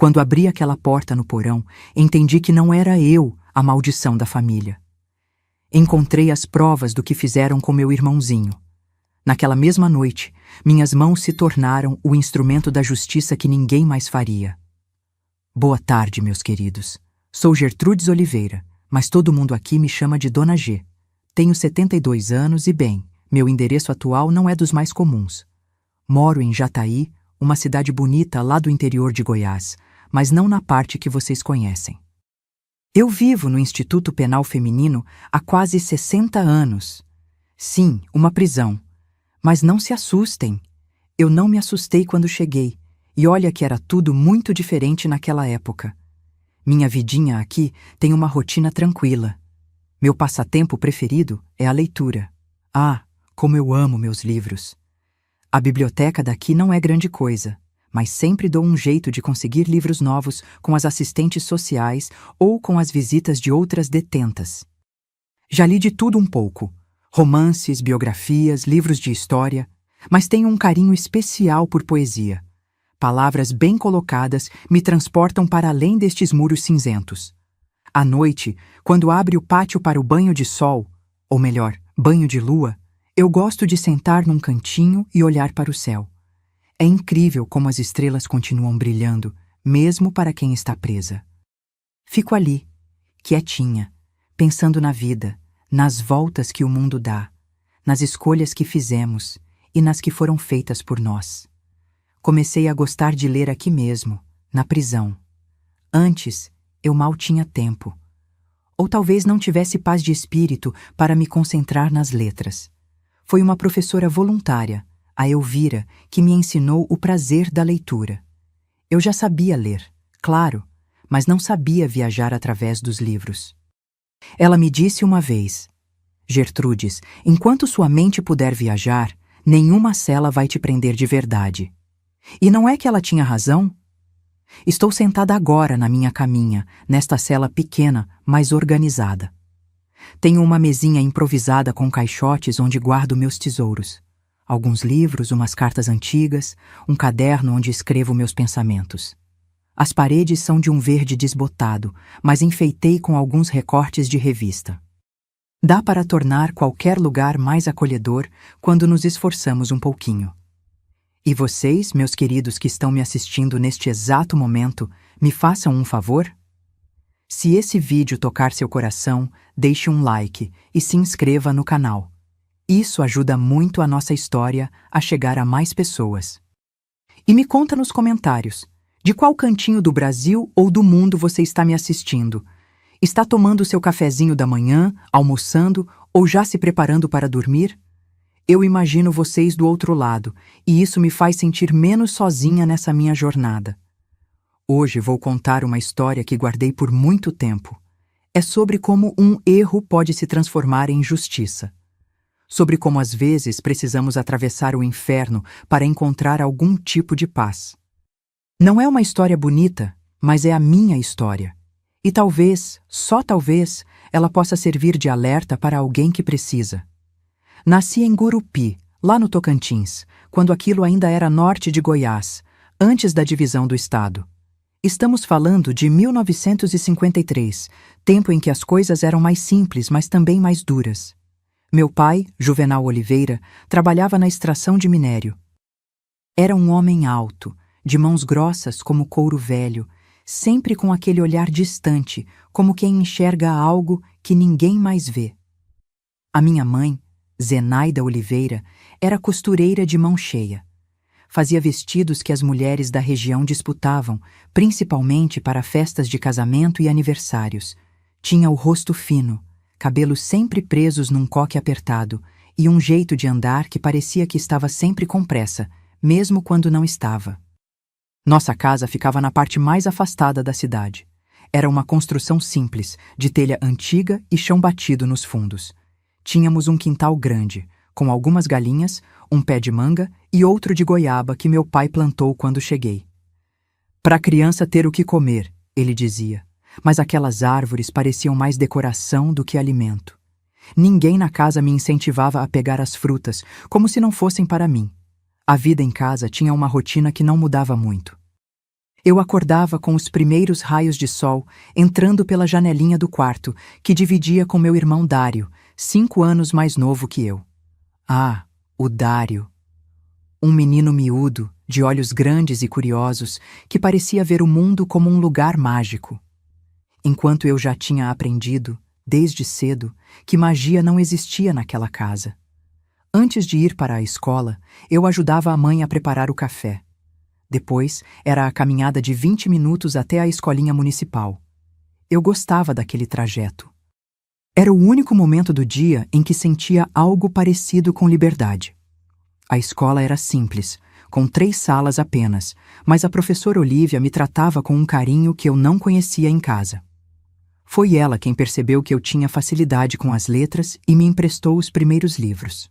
Quando abri aquela porta no porão, entendi que não era eu a maldição da família. Encontrei as provas do que fizeram com meu irmãozinho. Naquela mesma noite, minhas mãos se tornaram o instrumento da justiça que ninguém mais faria. Boa tarde, meus queridos. Sou Gertrudes Oliveira, mas todo mundo aqui me chama de Dona G. Tenho 72 anos e, bem, meu endereço atual não é dos mais comuns. Moro em Jataí, uma cidade bonita lá do interior de Goiás, mas não na parte que vocês conhecem. Eu vivo no Instituto Penal Feminino há quase 60 anos. Sim, uma prisão. Mas não se assustem. Eu não me assustei quando cheguei, e olha que era tudo muito diferente naquela época. Minha vidinha aqui tem uma rotina tranquila. Meu passatempo preferido é a leitura. Ah, como eu amo meus livros! A biblioteca daqui não é grande coisa, mas sempre dou um jeito de conseguir livros novos com as assistentes sociais ou com as visitas de outras detentas. Já li de tudo um pouco: romances, biografias, livros de história, mas tenho um carinho especial por poesia. Palavras bem colocadas me transportam para além destes muros cinzentos. À noite, quando abre o pátio para o banho de sol, ou melhor, banho de lua, eu gosto de sentar num cantinho e olhar para o céu. É incrível como as estrelas continuam brilhando, mesmo para quem está presa. Fico ali, quietinha, pensando na vida, nas voltas que o mundo dá, nas escolhas que fizemos e nas que foram feitas por nós. Comecei a gostar de ler aqui mesmo, na prisão. Antes, eu mal tinha tempo. Ou talvez não tivesse paz de espírito para me concentrar nas letras. Foi uma professora voluntária, a Elvira, que me ensinou o prazer da leitura. Eu já sabia ler, claro, mas não sabia viajar através dos livros. Ela me disse uma vez: Gertrudes, enquanto sua mente puder viajar, nenhuma cela vai te prender de verdade. E não é que ela tinha razão? Estou sentada agora na minha caminha, nesta cela pequena, mas organizada. Tenho uma mesinha improvisada com caixotes onde guardo meus tesouros. Alguns livros, umas cartas antigas, um caderno onde escrevo meus pensamentos. As paredes são de um verde desbotado, mas enfeitei com alguns recortes de revista. Dá para tornar qualquer lugar mais acolhedor quando nos esforçamos um pouquinho. E vocês, meus queridos que estão me assistindo neste exato momento, me façam um favor? Se esse vídeo tocar seu coração, deixe um like e se inscreva no canal. Isso ajuda muito a nossa história a chegar a mais pessoas. E me conta nos comentários, de qual cantinho do Brasil ou do mundo você está me assistindo? Está tomando seu cafezinho da manhã, almoçando ou já se preparando para dormir? Eu imagino vocês do outro lado, e isso me faz sentir menos sozinha nessa minha jornada. Hoje vou contar uma história que guardei por muito tempo. É sobre como um erro pode se transformar em justiça. Sobre como às vezes precisamos atravessar o inferno para encontrar algum tipo de paz. Não é uma história bonita, mas é a minha história. E talvez, só talvez, ela possa servir de alerta para alguém que precisa. Nasci em Gurupi, lá no Tocantins, quando aquilo ainda era norte de Goiás, antes da divisão do estado. Estamos falando de 1953, tempo em que as coisas eram mais simples, mas também mais duras. Meu pai, Juvenal Oliveira, trabalhava na extração de minério. Era um homem alto, de mãos grossas como couro velho, sempre com aquele olhar distante, como quem enxerga algo que ninguém mais vê. A minha mãe, Zenaida Oliveira, era costureira de mão cheia. Fazia vestidos que as mulheres da região disputavam, principalmente para festas de casamento e aniversários. Tinha o rosto fino, cabelos sempre presos num coque apertado e um jeito de andar que parecia que estava sempre com pressa, mesmo quando não estava. Nossa casa ficava na parte mais afastada da cidade. Era uma construção simples, de telha antiga e chão batido nos fundos. Tínhamos um quintal grande, com algumas galinhas, um pé de manga e outro de goiaba que meu pai plantou quando cheguei. Para a criança ter o que comer, ele dizia, mas aquelas árvores pareciam mais decoração do que alimento. Ninguém na casa me incentivava a pegar as frutas, como se não fossem para mim. A vida em casa tinha uma rotina que não mudava muito. Eu acordava com os primeiros raios de sol entrando pela janelinha do quarto, que dividia com meu irmão Dário, 5 anos mais novo que eu. Ah, o Dário! Um menino miúdo, de olhos grandes e curiosos, que parecia ver o mundo como um lugar mágico. Enquanto eu já tinha aprendido, desde cedo, que magia não existia naquela casa. Antes de ir para a escola, eu ajudava a mãe a preparar o café. Depois, era a caminhada de 20 minutos até a escolinha municipal. Eu gostava daquele trajeto. Era o único momento do dia em que sentia algo parecido com liberdade. A escola era simples, com 3 salas apenas, mas a professora Olívia me tratava com um carinho que eu não conhecia em casa. Foi ela quem percebeu que eu tinha facilidade com as letras e me emprestou os primeiros livros.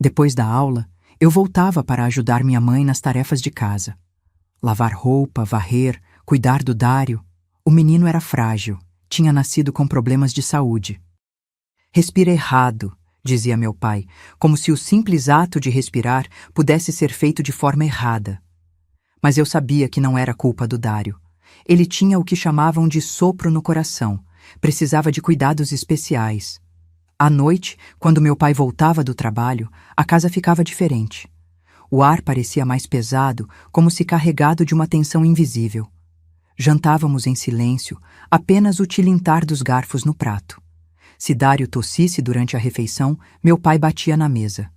Depois da aula, eu voltava para ajudar minha mãe nas tarefas de casa. Lavar roupa, varrer, cuidar do Dário. O menino era frágil, tinha nascido com problemas de saúde. Respira errado, dizia meu pai, como se o simples ato de respirar pudesse ser feito de forma errada. Mas eu sabia que não era culpa do Dário. Ele tinha o que chamavam de sopro no coração, precisava de cuidados especiais. À noite, quando meu pai voltava do trabalho, a casa ficava diferente. O ar parecia mais pesado, como se carregado de uma tensão invisível. Jantávamos em silêncio, apenas o tilintar dos garfos no prato. Se Dário tossisse durante a refeição, meu pai batia na mesa.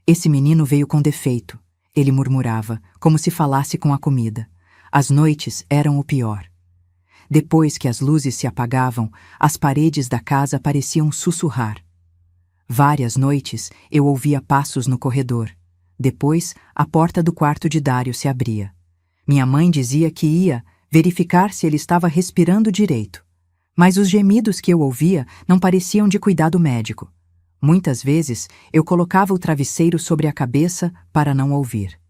Esse menino veio com defeito, ele murmurava, como se falasse com a comida. As noites eram o pior. Depois que as luzes se apagavam, as paredes da casa pareciam sussurrar. Várias noites eu ouvia passos no corredor. Depois, a porta do quarto de Dário se abria. Minha mãe dizia que ia verificar se ele estava respirando direito. Mas os gemidos que eu ouvia não pareciam de cuidado médico. Muitas vezes, eu colocava o travesseiro sobre a cabeça para não ouvir.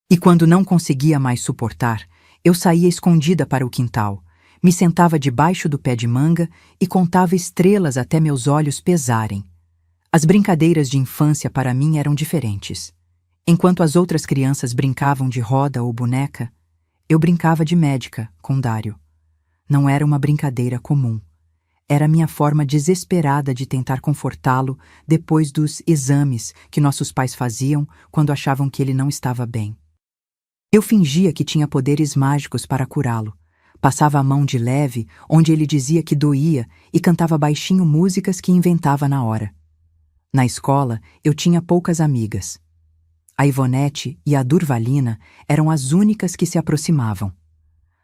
E quando não conseguia mais suportar, eu saía escondida para o quintal. Me sentava debaixo do pé de manga e contava estrelas até meus olhos pesarem. As brincadeiras de infância para mim eram diferentes. Enquanto as outras crianças brincavam de roda ou boneca, eu brincava de médica com Dário. Não era uma brincadeira comum. Era minha forma desesperada de tentar confortá-lo depois dos exames que nossos pais faziam quando achavam que ele não estava bem. Eu fingia que tinha poderes mágicos para curá-lo. Passava a mão de leve, onde ele dizia que doía, e cantava baixinho músicas que inventava na hora. Na escola, eu tinha poucas amigas. A Ivonete e a Durvalina eram as únicas que se aproximavam.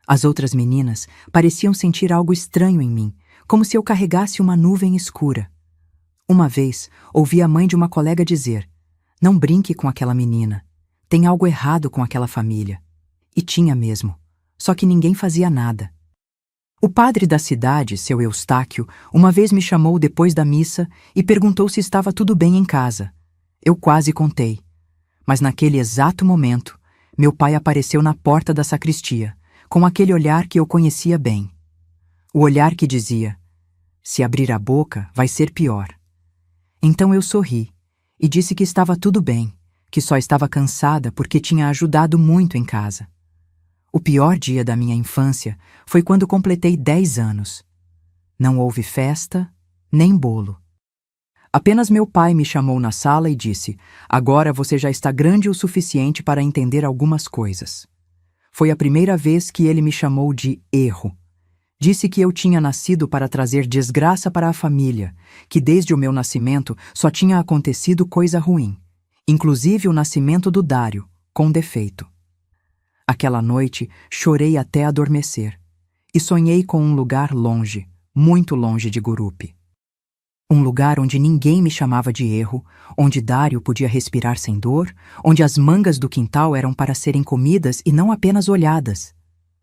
As outras meninas pareciam sentir algo estranho em mim, como se eu carregasse uma nuvem escura. Uma vez, ouvi a mãe de uma colega dizer: "Não brinque com aquela menina. Tem algo errado com aquela família." E tinha mesmo. Só que ninguém fazia nada. O padre da cidade, seu Eustáquio, uma vez me chamou depois da missa e perguntou se estava tudo bem em casa. Eu quase contei. Mas naquele exato momento, meu pai apareceu na porta da sacristia, com aquele olhar que eu conhecia bem. O olhar que dizia: "Se abrir a boca, vai ser pior." Então eu sorri e disse que estava tudo bem, que só estava cansada porque tinha ajudado muito em casa. O pior dia da minha infância foi quando completei 10 anos. Não houve festa, nem bolo. Apenas meu pai me chamou na sala e disse: "Agora você já está grande o suficiente para entender algumas coisas." Foi a primeira vez que ele me chamou de erro. Disse que eu tinha nascido para trazer desgraça para a família, que desde o meu nascimento só tinha acontecido coisa ruim, inclusive o nascimento do Dário, com defeito. Aquela noite, chorei até adormecer, e sonhei com um lugar longe, muito longe de Gurupi. Um lugar onde ninguém me chamava de erro, onde Dário podia respirar sem dor, onde as mangas do quintal eram para serem comidas e não apenas olhadas.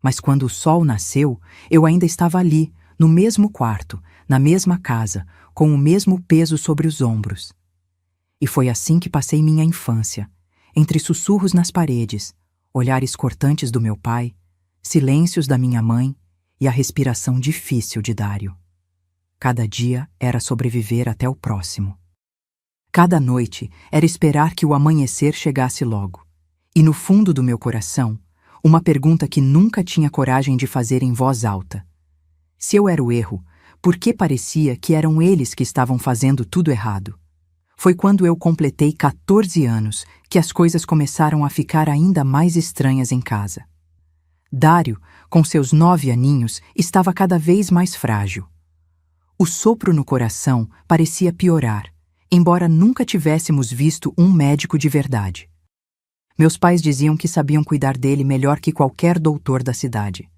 Mas quando o sol nasceu, eu ainda estava ali, no mesmo quarto, na mesma casa, com o mesmo peso sobre os ombros. E foi assim que passei minha infância, entre sussurros nas paredes, olhares cortantes do meu pai, silêncios da minha mãe e a respiração difícil de Dário. Cada dia era sobreviver até o próximo. Cada noite era esperar que o amanhecer chegasse logo. E no fundo do meu coração, Uma pergunta que nunca tinha coragem de fazer em voz alta. Se eu era o erro, por que parecia que eram eles que estavam fazendo tudo errado? Foi quando eu completei 14 anos que as coisas começaram a ficar ainda mais estranhas em casa. Dário, com seus 9 aninhos, estava cada vez mais frágil. O sopro no coração parecia piorar, embora nunca tivéssemos visto um médico de verdade. Meus pais diziam que sabiam cuidar dele melhor que qualquer doutor da cidade.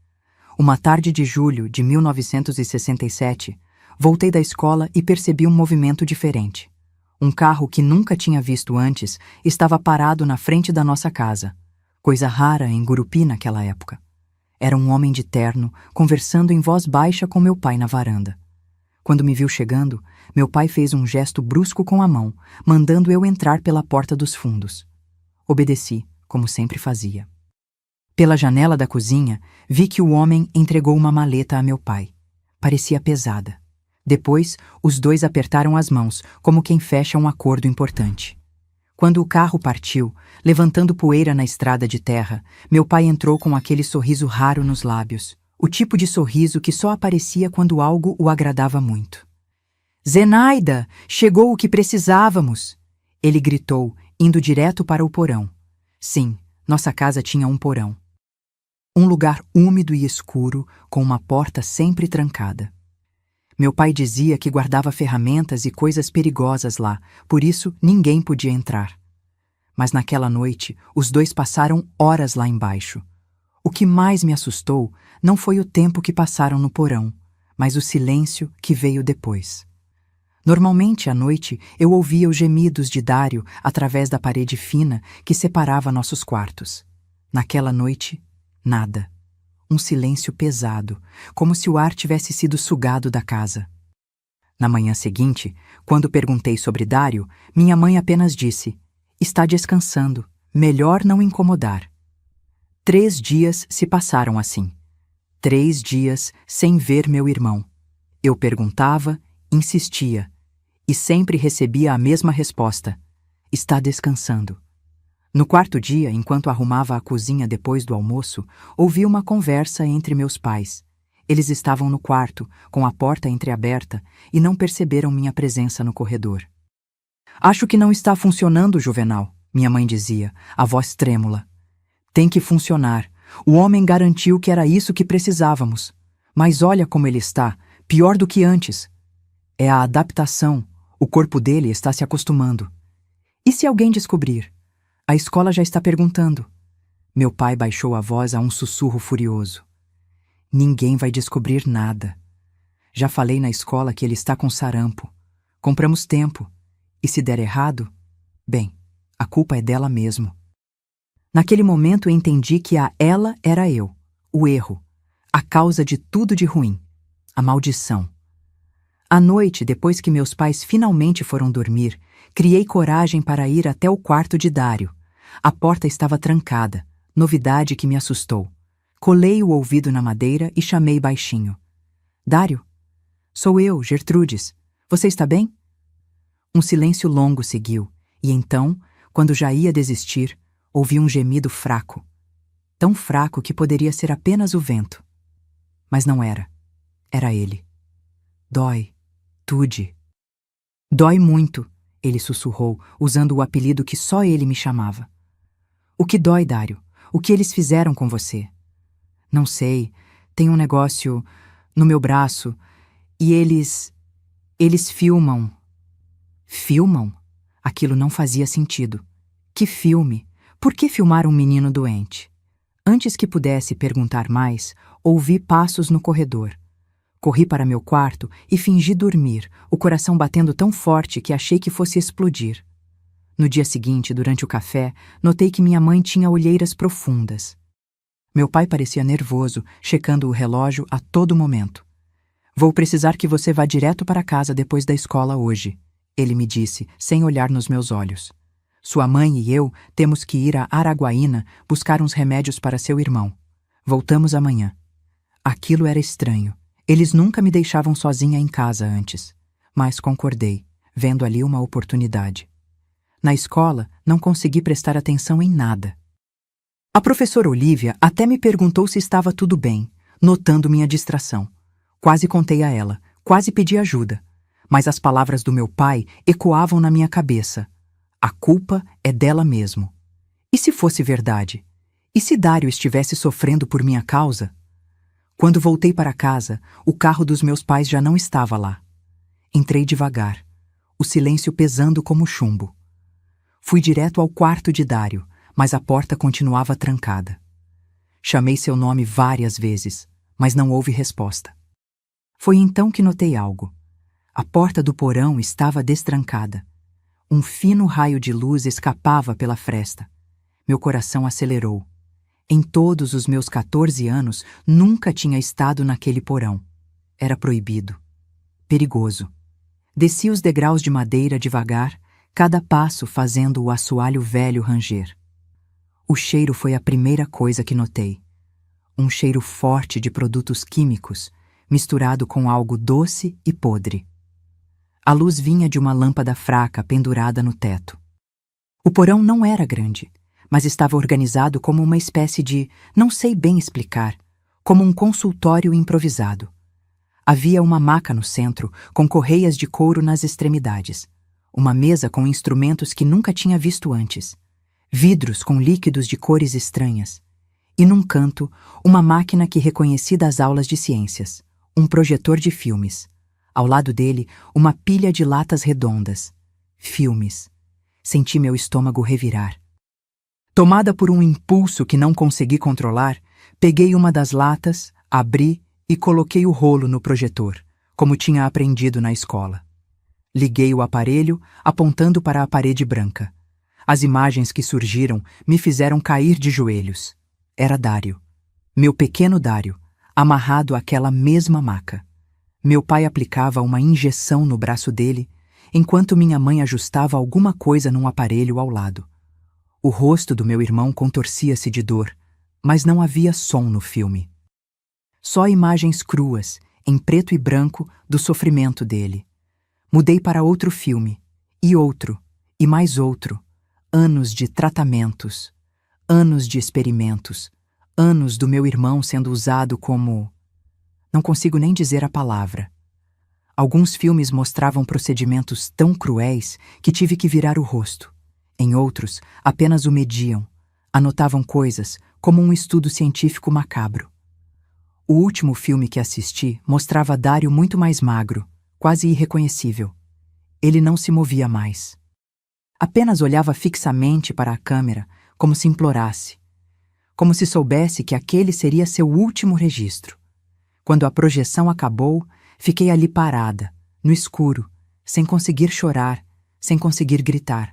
Uma tarde de julho de 1967, voltei da escola e percebi um movimento diferente. Um carro que nunca tinha visto antes estava parado na frente da nossa casa, coisa rara em Gurupi naquela época. Era um homem de terno, conversando em voz baixa com meu pai na varanda. Quando me viu chegando, meu pai fez um gesto brusco com a mão, mandando eu entrar pela porta dos fundos. Obedeci, como sempre fazia. Pela janela da cozinha, vi que o homem entregou uma maleta a meu pai. Parecia pesada. Depois, os dois apertaram as mãos, como quem fecha um acordo importante. Quando o carro partiu, levantando poeira na estrada de terra, meu pai entrou com aquele sorriso raro nos lábios, o tipo de sorriso que só aparecia quando algo o agradava muito. "Zenaida, chegou o que precisávamos!" Ele gritou, indo direto para o porão. Sim, nossa casa tinha um porão. Um lugar úmido e escuro, com uma porta sempre trancada. Meu pai dizia que guardava ferramentas e coisas perigosas lá, por isso ninguém podia entrar. Mas naquela noite, os dois passaram horas lá embaixo. O que mais me assustou não foi o tempo que passaram no porão, mas o silêncio que veio depois. Normalmente, à noite, eu ouvia os gemidos de Dário através da parede fina que separava nossos quartos. Naquela noite, nada. Um silêncio pesado, como se o ar tivesse sido sugado da casa. Na manhã seguinte, quando perguntei sobre Dário, minha mãe apenas disse: "Está descansando, melhor não incomodar." 3 dias se passaram assim. 3 dias sem ver meu irmão. Eu perguntava, insistia, e sempre recebia a mesma resposta: "Está descansando." No 4º dia, enquanto arrumava a cozinha depois do almoço, ouvi uma conversa entre meus pais. Eles estavam no quarto, com a porta entreaberta, e não perceberam minha presença no corredor. "Acho que não está funcionando, Juvenal", minha mãe dizia, a voz trêmula. "Tem que funcionar. O homem garantiu que era isso que precisávamos. Mas olha como ele está, pior do que antes. É a adaptação. O corpo dele está se acostumando. E se alguém descobrir? A escola já está perguntando." Meu pai baixou a voz a um sussurro furioso. "Ninguém vai descobrir nada. Já falei na escola que ele está com sarampo. Compramos tempo. E se der errado, bem, a culpa é dela mesmo." Naquele momento eu entendi que a ela era eu, o erro, a causa de tudo de ruim, a maldição. À noite, depois que meus pais finalmente foram dormir, criei coragem para ir até o quarto de Dário. A porta estava trancada, novidade que me assustou. Colei o ouvido na madeira e chamei baixinho: "Dário? Sou eu, Gertrudes. Você está bem?" Um silêncio longo seguiu, e então, quando já ia desistir, ouvi um gemido fraco. Tão fraco que poderia ser apenas o vento. Mas não era. Era ele. "Dói. Tude." "Dói muito", ele sussurrou, usando o apelido que só ele me chamava. "O que dói, Dário? O que eles fizeram com você?" "Não sei. Tem um negócio no meu braço. E eles filmam." "Filmam?" Aquilo não fazia sentido. Que filme? Por que filmar um menino doente? Antes que pudesse perguntar mais, ouvi passos no corredor. Corri para meu quarto e fingi dormir, o coração batendo tão forte que achei que fosse explodir. No dia seguinte, durante o café, notei que minha mãe tinha olheiras profundas. Meu pai parecia nervoso, checando o relógio a todo momento. "Vou precisar que você vá direto para casa depois da escola hoje", ele me disse, sem olhar nos meus olhos. "Sua mãe e eu temos que ir a Araguaína buscar uns remédios para seu irmão. Voltamos amanhã." Aquilo era estranho. Eles nunca me deixavam sozinha em casa antes. Mas concordei, vendo ali uma oportunidade. Na escola, não consegui prestar atenção em nada. A professora Olivia até me perguntou se estava tudo bem, notando minha distração. Quase contei a ela, quase pedi ajuda. Mas as palavras do meu pai ecoavam na minha cabeça. A culpa é dela mesmo. E se fosse verdade? E se Dário estivesse sofrendo por minha causa? Quando voltei para casa, o carro dos meus pais já não estava lá. Entrei devagar, o silêncio pesando como chumbo. Fui direto ao quarto de Dário, mas a porta continuava trancada. Chamei seu nome várias vezes, mas não houve resposta. Foi então que notei algo. A porta do porão estava destrancada. Um fino raio de luz escapava pela fresta. Meu coração acelerou. Em todos os meus 14 anos, nunca tinha estado naquele porão. Era proibido. Perigoso. Desci os degraus de madeira devagar, cada passo fazendo o assoalho velho ranger. O cheiro foi a primeira coisa que notei. Um cheiro forte de produtos químicos, misturado com algo doce e podre. A luz vinha de uma lâmpada fraca pendurada no teto. O porão não era grande, mas estava organizado como uma espécie de, não sei bem explicar, como um consultório improvisado. Havia uma maca no centro, com correias de couro nas extremidades. Uma mesa com instrumentos que nunca tinha visto antes. Vidros com líquidos de cores estranhas. E num canto, uma máquina que reconheci das aulas de ciências. Um projetor de filmes. Ao lado dele, uma pilha de latas redondas. Filmes. Senti meu estômago revirar. Tomada por um impulso que não consegui controlar, peguei uma das latas, abri e coloquei o rolo no projetor, como tinha aprendido na escola. Liguei o aparelho, apontando para a parede branca. As imagens que surgiram me fizeram cair de joelhos. Era Dário. Meu pequeno Dário, amarrado àquela mesma maca. Meu pai aplicava uma injeção no braço dele, enquanto minha mãe ajustava alguma coisa num aparelho ao lado. O rosto do meu irmão contorcia-se de dor, mas não havia som no filme. Só imagens cruas, em preto e branco, do sofrimento dele. Mudei para outro filme, e mais outro. Anos de tratamentos, anos de experimentos, anos do meu irmão sendo usado como... Não consigo nem dizer a palavra. Alguns filmes mostravam procedimentos tão cruéis que tive que virar o rosto. Em outros, apenas o mediam. Anotavam coisas, como um estudo científico macabro. O último filme que assisti mostrava Dário muito mais magro, quase irreconhecível. Ele não se movia mais. Apenas olhava fixamente para a câmera, como se implorasse. Como se soubesse que aquele seria seu último registro. Quando a projeção acabou, fiquei ali parada, no escuro, sem conseguir chorar, sem conseguir gritar.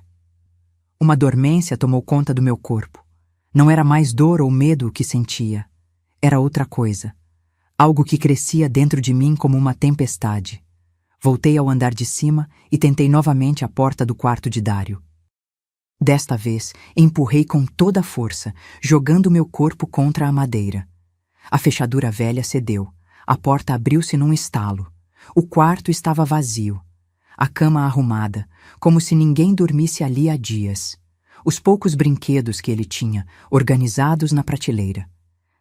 Uma dormência tomou conta do meu corpo. Não era mais dor ou medo o que sentia. Era outra coisa. Algo que crescia dentro de mim como uma tempestade. Voltei ao andar de cima e tentei novamente a porta do quarto de Dário. Desta vez, empurrei com toda a força, jogando meu corpo contra a madeira. A fechadura velha cedeu. A porta abriu-se num estalo. O quarto estava vazio. A cama arrumada, como se ninguém dormisse ali há dias. Os poucos brinquedos que ele tinha, organizados na prateleira.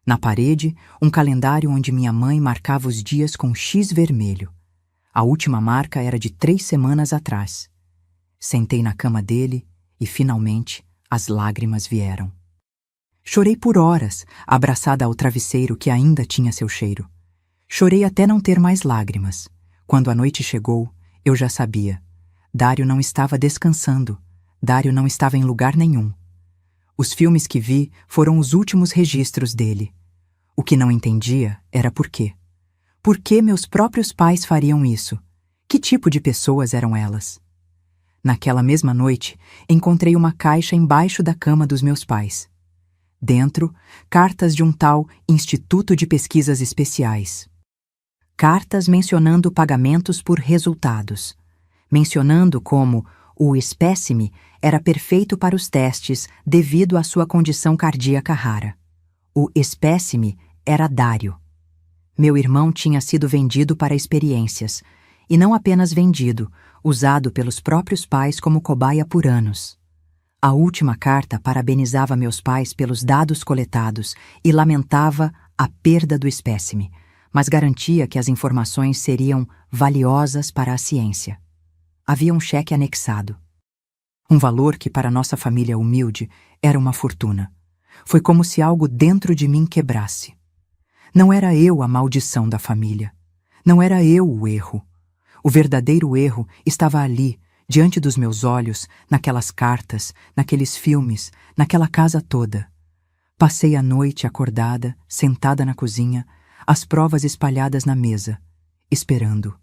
Na parede, um calendário onde minha mãe marcava os dias com X vermelho. A última marca era de 3 semanas atrás. Sentei na cama dele e, finalmente, as lágrimas vieram. Chorei por horas, abraçada ao travesseiro que ainda tinha seu cheiro. Chorei até não ter mais lágrimas. Quando a noite chegou, eu já sabia. Dário não estava descansando. Dário não estava em lugar nenhum. Os filmes que vi foram os últimos registros dele. O que não entendia era por quê. Por que meus próprios pais fariam isso? Que tipo de pessoas eram elas? Naquela mesma noite, encontrei uma caixa embaixo da cama dos meus pais. Dentro, cartas de um tal Instituto de Pesquisas Especiais. Cartas mencionando pagamentos por resultados. Mencionando como o espécime era perfeito para os testes devido à sua condição cardíaca rara. O espécime era Dário. Meu irmão tinha sido vendido para experiências, e não apenas vendido, usado pelos próprios pais como cobaia por anos. A última carta parabenizava meus pais pelos dados coletados e lamentava a perda do espécime, mas garantia que as informações seriam valiosas para a ciência. Havia um cheque anexado. Um valor que para nossa família humilde era uma fortuna. Foi como se algo dentro de mim quebrasse. Não era eu a maldição da família. Não era eu o erro. O verdadeiro erro estava ali, diante dos meus olhos, naquelas cartas, naqueles filmes, naquela casa toda. Passei a noite acordada, sentada na cozinha, as provas espalhadas na mesa, esperando.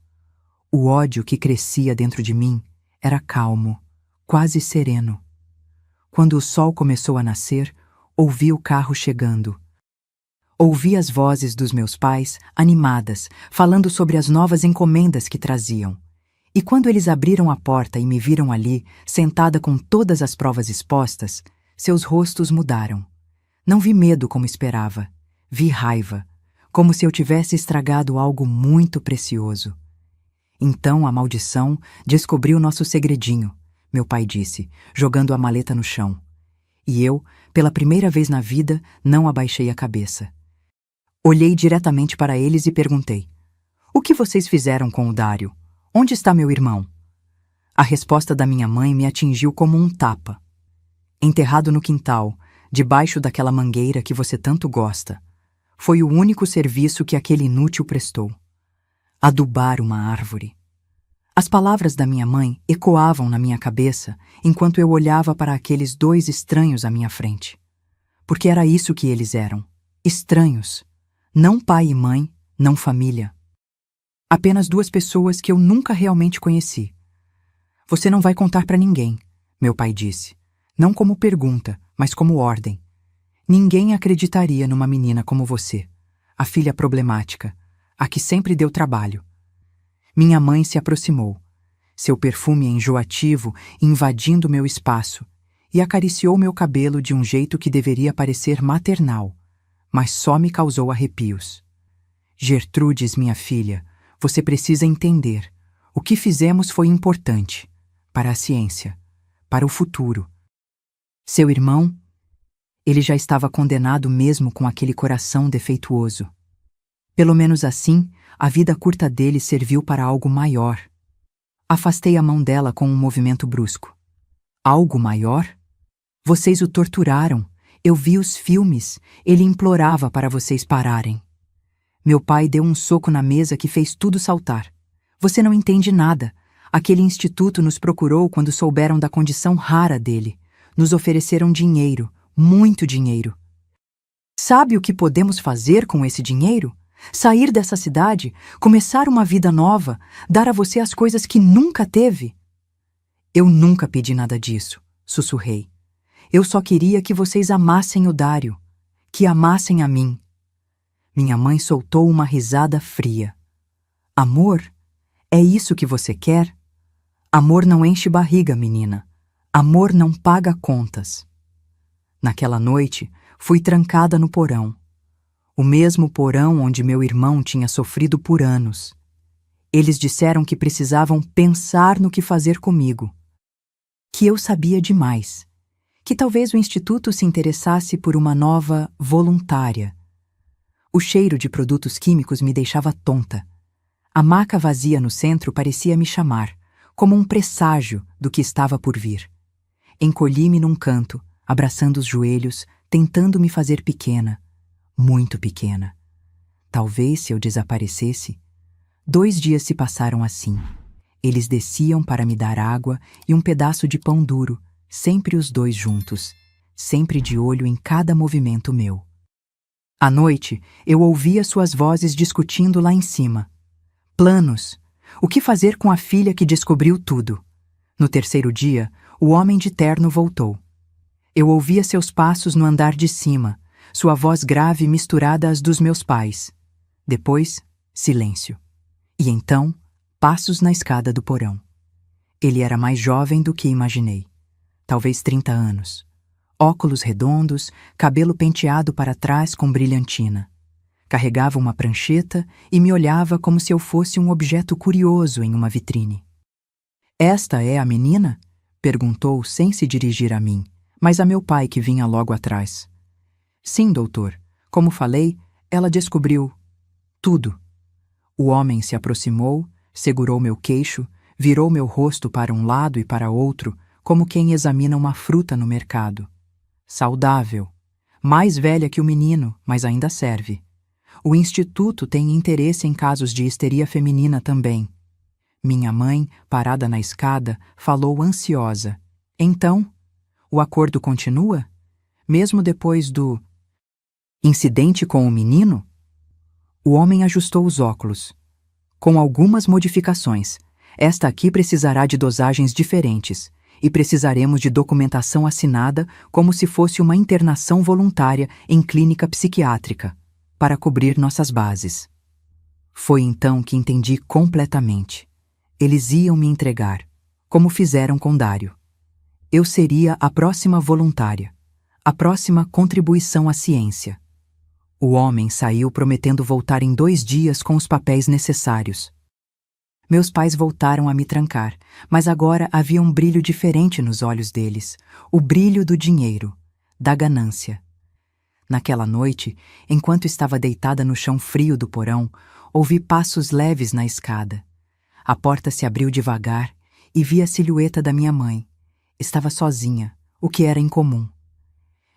O ódio que crescia dentro de mim era calmo, quase sereno. Quando o sol começou a nascer, ouvi o carro chegando. Ouvi as vozes dos meus pais, animadas, falando sobre as novas encomendas que traziam. E quando eles abriram a porta e me viram ali, sentada com todas as provas expostas, seus rostos mudaram. Não vi medo como esperava. Vi raiva, como se eu tivesse estragado algo muito precioso. Então a maldição descobriu nosso segredinho, meu pai disse, jogando a maleta no chão. E eu, pela primeira vez na vida, não abaixei a cabeça. Olhei diretamente para eles e perguntei: "O que vocês fizeram com o Dário? Onde está meu irmão?" A resposta da minha mãe me atingiu como um tapa. "Enterrado no quintal, debaixo daquela mangueira que você tanto gosta. Foi o único serviço que aquele inútil prestou. Adubar uma árvore." As palavras da minha mãe ecoavam na minha cabeça enquanto eu olhava para aqueles dois estranhos à minha frente. Porque era isso que eles eram. Estranhos. Não pai e mãe, não família. Apenas duas pessoas que eu nunca realmente conheci. "Você não vai contar para ninguém", meu pai disse. Não como pergunta, mas como ordem. Ninguém acreditaria numa menina como você, a filha problemática, a que sempre deu trabalho. Minha mãe se aproximou, seu perfume enjoativo invadindo meu espaço, e acariciou meu cabelo de um jeito que deveria parecer maternal, mas só me causou arrepios. "Gertrudes, minha filha, você precisa entender. O que fizemos foi importante. Para a ciência. Para o futuro. Seu irmão, ele já estava condenado mesmo com aquele coração defeituoso. Pelo menos assim, a vida curta dele serviu para algo maior." Afastei a mão dela com um movimento brusco. "Algo maior? Vocês o torturaram. Eu vi os filmes. Ele implorava para vocês pararem." Meu pai deu um soco na mesa que fez tudo saltar. "Você não entende nada. Aquele instituto nos procurou quando souberam da condição rara dele. Nos ofereceram dinheiro, muito dinheiro. Sabe o que podemos fazer com esse dinheiro? Sair dessa cidade, começar uma vida nova, dar a você as coisas que nunca teve." "Eu nunca pedi nada disso", sussurrei. "Eu só queria que vocês amassem o Dário, que amassem a mim." Minha mãe soltou uma risada fria. "Amor? É isso que você quer? Amor não enche barriga, menina. Amor não paga contas." Naquela noite, fui trancada no porão. O mesmo porão onde meu irmão tinha sofrido por anos. Eles disseram que precisavam pensar no que fazer comigo. Que eu sabia demais. Que talvez o instituto se interessasse por uma nova voluntária. O cheiro de produtos químicos me deixava tonta. A maca vazia no centro parecia me chamar, como um presságio do que estava por vir. Encolhi-me num canto, abraçando os joelhos, tentando me fazer pequena, muito pequena. Talvez se eu desaparecesse. 2 dias se passaram assim. Eles desciam para me dar água e um pedaço de pão duro, sempre os dois juntos, sempre de olho em cada movimento meu. À noite, eu ouvia suas vozes discutindo lá em cima. Planos. O que fazer com a filha que descobriu tudo? No 3º dia, o homem de terno voltou. Eu ouvia seus passos no andar de cima, sua voz grave misturada às dos meus pais. Depois, silêncio. E então, passos na escada do porão. Ele era mais jovem do que imaginei. Talvez 30 anos. Óculos redondos, cabelo penteado para trás com brilhantina. Carregava uma prancheta e me olhava como se eu fosse um objeto curioso em uma vitrine. "Esta é a menina?" Perguntou sem se dirigir a mim, mas a meu pai que vinha logo atrás. Sim, doutor. Como falei, ela descobriu tudo. O homem se aproximou, segurou meu queixo, virou meu rosto para um lado e para outro, como quem examina uma fruta no mercado. Saudável. Mais velha que o menino, mas ainda serve. O instituto tem interesse em casos de histeria feminina também. Minha mãe, parada na escada, falou ansiosa. Então, o acordo continua? Mesmo depois do incidente com o menino? O homem ajustou os óculos. Com algumas modificações. Esta aqui precisará de dosagens diferentes e precisaremos de documentação assinada como se fosse uma internação voluntária em clínica psiquiátrica, para cobrir nossas bases. Foi então que entendi completamente. Eles iam me entregar, como fizeram com Dário. Eu seria a próxima voluntária, a próxima contribuição à ciência. O homem saiu prometendo voltar em 2 dias com os papéis necessários. Meus pais voltaram a me trancar, mas agora havia um brilho diferente nos olhos deles, o brilho do dinheiro, da ganância. Naquela noite, enquanto estava deitada no chão frio do porão, ouvi passos leves na escada. A porta se abriu devagar e vi a silhueta da minha mãe. Estava sozinha, o que era incomum.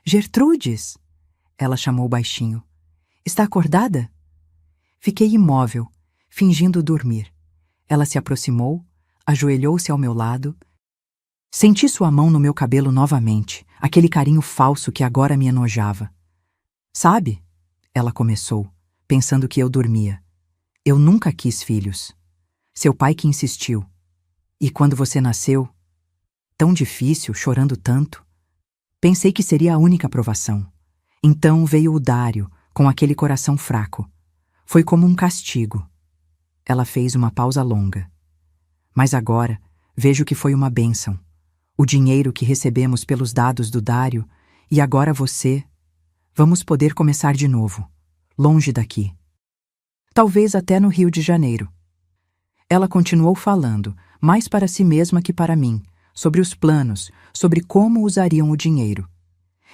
Gertrudes! Ela chamou baixinho. Está acordada? Fiquei imóvel, fingindo dormir. Ela se aproximou, ajoelhou-se ao meu lado. Senti sua mão no meu cabelo novamente, aquele carinho falso que agora me enojava. Sabe? Ela começou, pensando que eu dormia. Eu nunca quis filhos. Seu pai que insistiu. E quando você nasceu, tão difícil, chorando tanto, pensei que seria a única aprovação. Então veio o Dário, com aquele coração fraco. Foi como um castigo. Ela fez uma pausa longa. Mas agora vejo que foi uma bênção. O dinheiro que recebemos pelos dados do Dário, e agora você. Vamos poder começar de novo, longe daqui. Talvez até no Rio de Janeiro. Ela continuou falando, mais para si mesma que para mim, sobre os planos, sobre como usariam o dinheiro.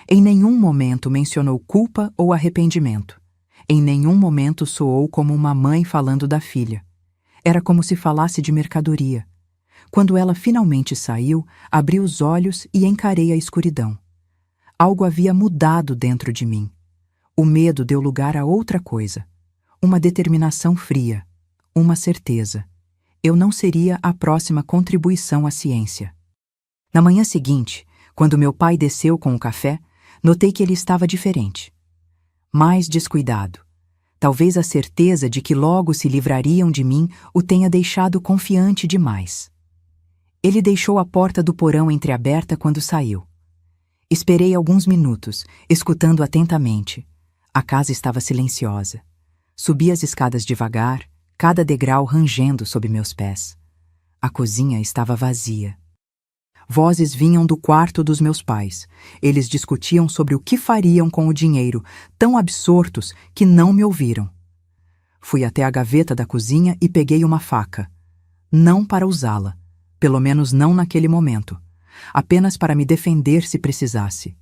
Em nenhum momento mencionou culpa ou arrependimento. Em nenhum momento soou como uma mãe falando da filha. Era como se falasse de mercadoria. Quando ela finalmente saiu, abri os olhos e encarei a escuridão. Algo havia mudado dentro de mim. O medo deu lugar a outra coisa. Uma determinação fria. Uma certeza. Eu não seria a próxima contribuição à ciência. Na manhã seguinte, quando meu pai desceu com o café, notei que ele estava diferente. Mais descuidado. Talvez a certeza de que logo se livrariam de mim o tenha deixado confiante demais. Ele deixou a porta do porão entreaberta quando saiu. Esperei alguns minutos, escutando atentamente. A casa estava silenciosa. Subi as escadas devagar, cada degrau rangendo sob meus pés. A cozinha estava vazia. Vozes vinham do quarto dos meus pais. Eles discutiam sobre o que fariam com o dinheiro, tão absortos que não me ouviram. Fui até a gaveta da cozinha e peguei uma faca. Não para usá-la, pelo menos não naquele momento. Apenas para me defender se precisasse.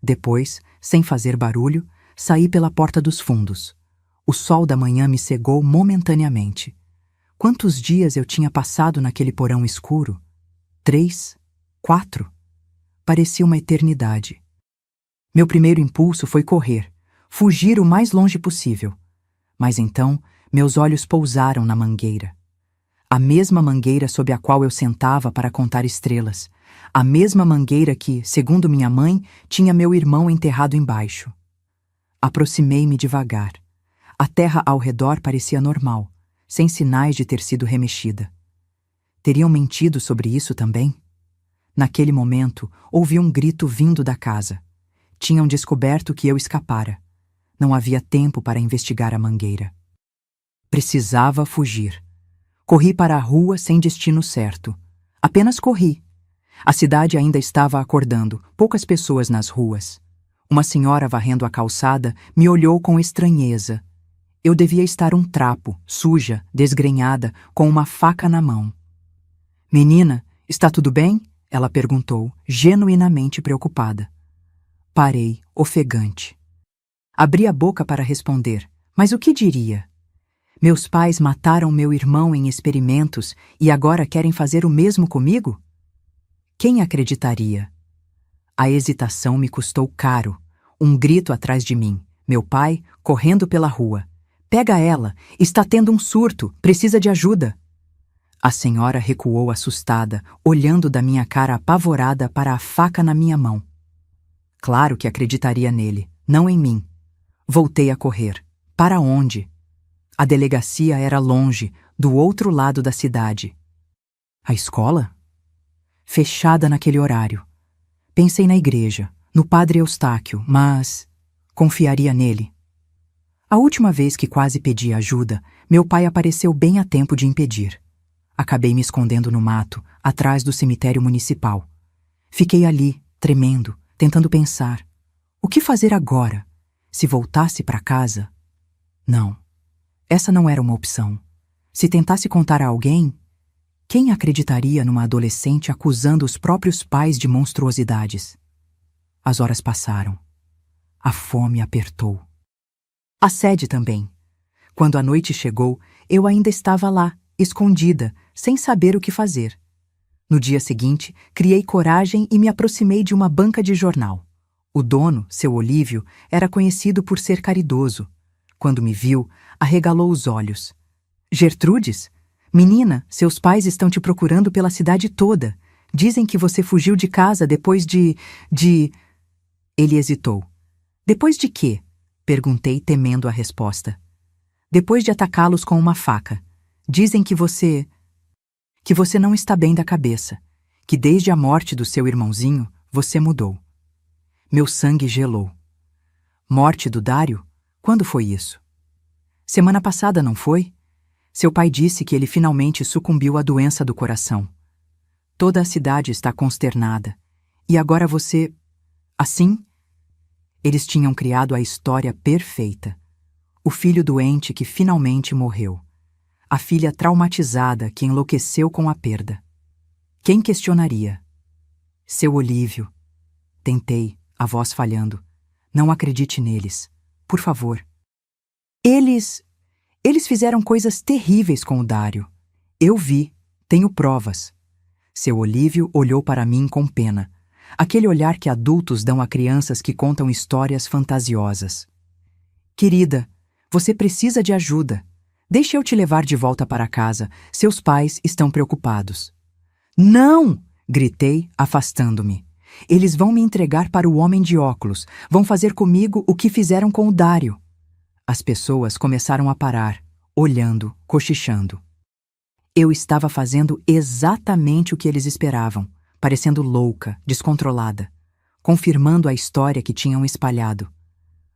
Depois, sem fazer barulho, saí pela porta dos fundos. O sol da manhã me cegou momentaneamente. Quantos dias eu tinha passado naquele porão escuro? 3, 4. Parecia uma eternidade. Meu primeiro impulso foi correr, fugir o mais longe possível. Mas então, meus olhos pousaram na mangueira. A mesma mangueira sob a qual eu sentava para contar estrelas. A mesma mangueira que, segundo minha mãe, tinha meu irmão enterrado embaixo. Aproximei-me devagar. A terra ao redor parecia normal, sem sinais de ter sido remexida. Teriam mentido sobre isso também? Naquele momento, ouvi um grito vindo da casa. Tinham descoberto que eu escapara. Não havia tempo para investigar a mangueira. Precisava fugir. Corri para a rua sem destino certo. Apenas corri. A cidade ainda estava acordando, poucas pessoas nas ruas. Uma senhora varrendo a calçada me olhou com estranheza. Eu devia estar um trapo, suja, desgrenhada, com uma faca na mão. Menina, está tudo bem? Ela perguntou, genuinamente preocupada. Parei, ofegante. Abri a boca para responder, mas o que diria? Meus pais mataram meu irmão em experimentos e agora querem fazer o mesmo comigo? Quem acreditaria? A hesitação me custou caro. Um grito atrás de mim. Meu pai, correndo pela rua. Pega ela! Está tendo um surto! Precisa de ajuda! A senhora recuou assustada, olhando da minha cara apavorada para a faca na minha mão. Claro que acreditaria nele, não em mim. Voltei a correr. Para onde? A delegacia era longe, do outro lado da cidade. A escola? Fechada naquele horário. Pensei na igreja, no padre Eustáquio, mas confiaria nele. A última vez que quase pedi ajuda, meu pai apareceu bem a tempo de impedir. Acabei me escondendo no mato, atrás do cemitério municipal. Fiquei ali, tremendo, tentando pensar. O que fazer agora? Se voltasse para casa? Não. Essa não era uma opção. Se tentasse contar a alguém, quem acreditaria numa adolescente acusando os próprios pais de monstruosidades? As horas passaram. A fome apertou. A sede também. Quando a noite chegou, eu ainda estava lá, escondida, sem saber o que fazer. No dia seguinte, criei coragem e me aproximei de uma banca de jornal. O dono, seu Olívio, era conhecido por ser caridoso. Quando me viu, arregalou os olhos. Gertrudes? Menina, seus pais estão te procurando pela cidade toda. Dizem que você fugiu de casa depois de... Ele hesitou. Depois de quê? Perguntei, temendo a resposta. Depois de atacá-los com uma faca. Dizem que você não está bem da cabeça. Que desde a morte do seu irmãozinho, você mudou. Meu sangue gelou. Morte do Dário? Quando foi isso? Semana passada, não foi? Seu pai disse que ele finalmente sucumbiu à doença do coração. Toda a cidade está consternada. E agora você... Assim? Eles tinham criado a história perfeita. O filho doente que finalmente morreu. A filha traumatizada que enlouqueceu com a perda. Quem questionaria? Seu Olívio. Tentei, a voz falhando. Não acredite neles. Por favor. Eles fizeram coisas terríveis com o Dário. Eu vi, tenho provas. Seu Olívio olhou para mim com pena. Aquele olhar que adultos dão a crianças que contam histórias fantasiosas. Querida, você precisa de ajuda. Deixe eu te levar de volta para casa. Seus pais estão preocupados. Não! Gritei, afastando-me. Eles vão me entregar para o homem de óculos. Vão fazer comigo o que fizeram com o Dário. As pessoas começaram a parar, olhando, cochichando. Eu estava fazendo exatamente o que eles esperavam, parecendo louca, descontrolada, confirmando a história que tinham espalhado.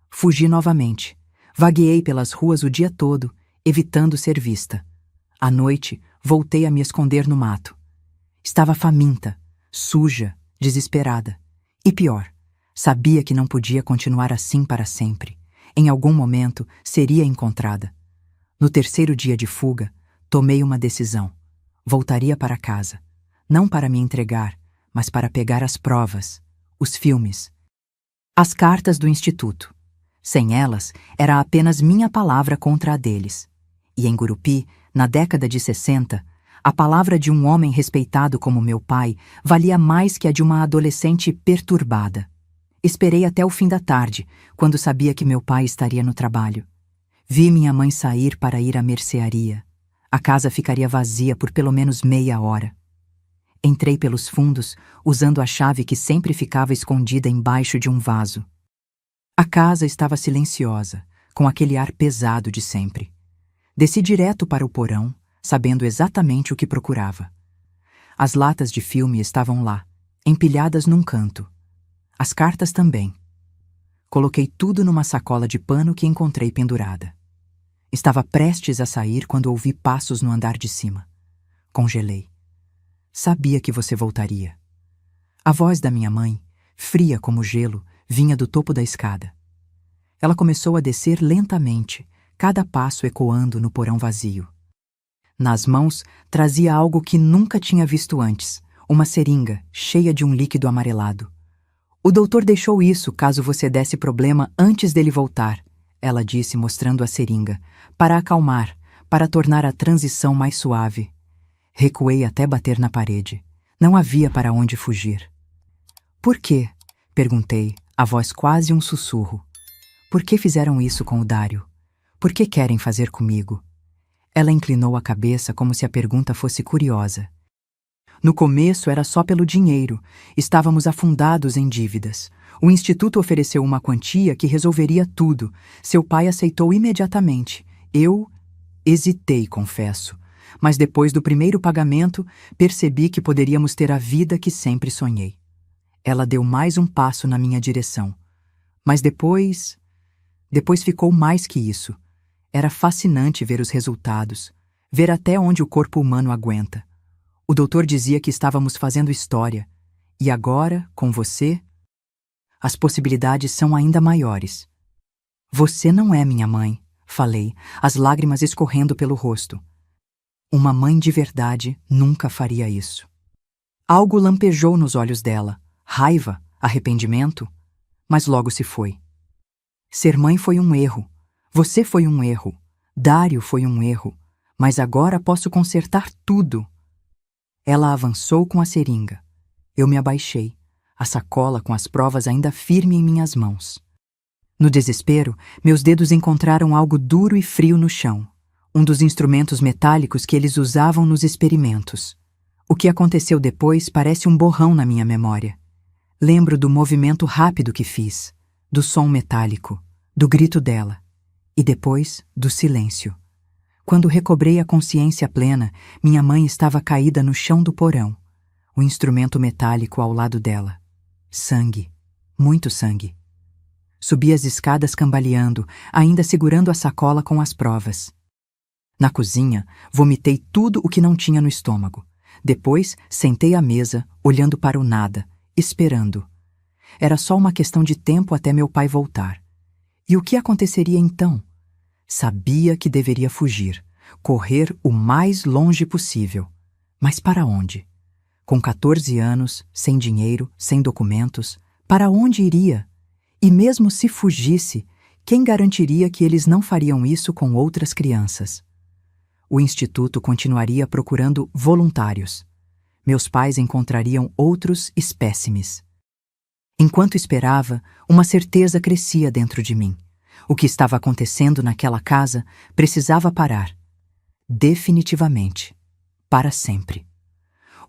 Fugi novamente. Vagueei pelas ruas o dia todo, evitando ser vista. À noite, voltei a me esconder no mato. Estava faminta, suja, desesperada. E pior, sabia que não podia continuar assim para sempre. Em algum momento, seria encontrada. No terceiro dia de fuga, tomei uma decisão. Voltaria para casa. Não para me entregar, mas para pegar as provas, os filmes, as cartas do instituto. Sem elas, era apenas minha palavra contra a deles. E em Gurupi, na década de 60, a palavra de um homem respeitado como meu pai valia mais que a de uma adolescente perturbada. Esperei até o fim da tarde, quando sabia que meu pai estaria no trabalho. Vi minha mãe sair para ir à mercearia. A casa ficaria vazia por pelo menos meia hora. Entrei pelos fundos, usando a chave que sempre ficava escondida embaixo de um vaso. A casa estava silenciosa, com aquele ar pesado de sempre. Desci direto para o porão, sabendo exatamente o que procurava. As latas de filme estavam lá, empilhadas num canto. As cartas também. Coloquei tudo numa sacola de pano que encontrei pendurada. Estava prestes a sair quando ouvi passos no andar de cima. Congelei. Sabia que você voltaria. A voz da minha mãe, fria como gelo, vinha do topo da escada. Ela começou a descer lentamente, cada passo ecoando no porão vazio. Nas mãos, trazia algo que nunca tinha visto antes, uma seringa cheia de um líquido amarelado. O doutor deixou isso caso você desse problema antes dele voltar, ela disse mostrando a seringa, para acalmar, para tornar a transição mais suave. Recuei até bater na parede. Não havia para onde fugir. Por quê? Perguntei, a voz quase um sussurro. Por que fizeram isso com o Dário? Por que querem fazer comigo? Ela inclinou a cabeça como se a pergunta fosse curiosa. No começo era só pelo dinheiro. Estávamos afundados em dívidas. O instituto ofereceu uma quantia que resolveria tudo. Seu pai aceitou imediatamente. Eu hesitei, confesso. Mas depois do primeiro pagamento, percebi que poderíamos ter a vida que sempre sonhei. Ela deu mais um passo na minha direção. Mas depois ficou mais que isso. Era fascinante ver os resultados, ver até onde o corpo humano aguenta. O doutor dizia que estávamos fazendo história. E agora, com você, as possibilidades são ainda maiores. Você não é minha mãe, falei, as lágrimas escorrendo pelo rosto. Uma mãe de verdade nunca faria isso. Algo lampejou nos olhos dela. Raiva, arrependimento, mas logo se foi. Ser mãe foi um erro. Você foi um erro. Dário foi um erro. Mas agora posso consertar tudo. Ela avançou com a seringa. Eu me abaixei, a sacola com as provas ainda firme em minhas mãos. No desespero, meus dedos encontraram algo duro e frio no chão. Um dos instrumentos metálicos que eles usavam nos experimentos. O que aconteceu depois parece um borrão na minha memória. Lembro do movimento rápido que fiz, do som metálico, do grito dela, e depois do silêncio. Quando recobrei a consciência plena, minha mãe estava caída no chão do porão, o instrumento metálico ao lado dela. Sangue, muito sangue. Subi as escadas cambaleando, ainda segurando a sacola com as provas. Na cozinha, vomitei tudo o que não tinha no estômago. Depois, sentei à mesa, olhando para o nada, esperando. Era só uma questão de tempo até meu pai voltar. E o que aconteceria então? Sabia que deveria fugir, correr o mais longe possível. Mas para onde? Com 14 anos, sem dinheiro, sem documentos, para onde iria? E mesmo se fugisse, quem garantiria que eles não fariam isso com outras crianças? O instituto continuaria procurando voluntários. Meus pais encontrariam outros espécimes. Enquanto esperava, uma certeza crescia dentro de mim. O que estava acontecendo naquela casa precisava parar. Definitivamente. Para sempre.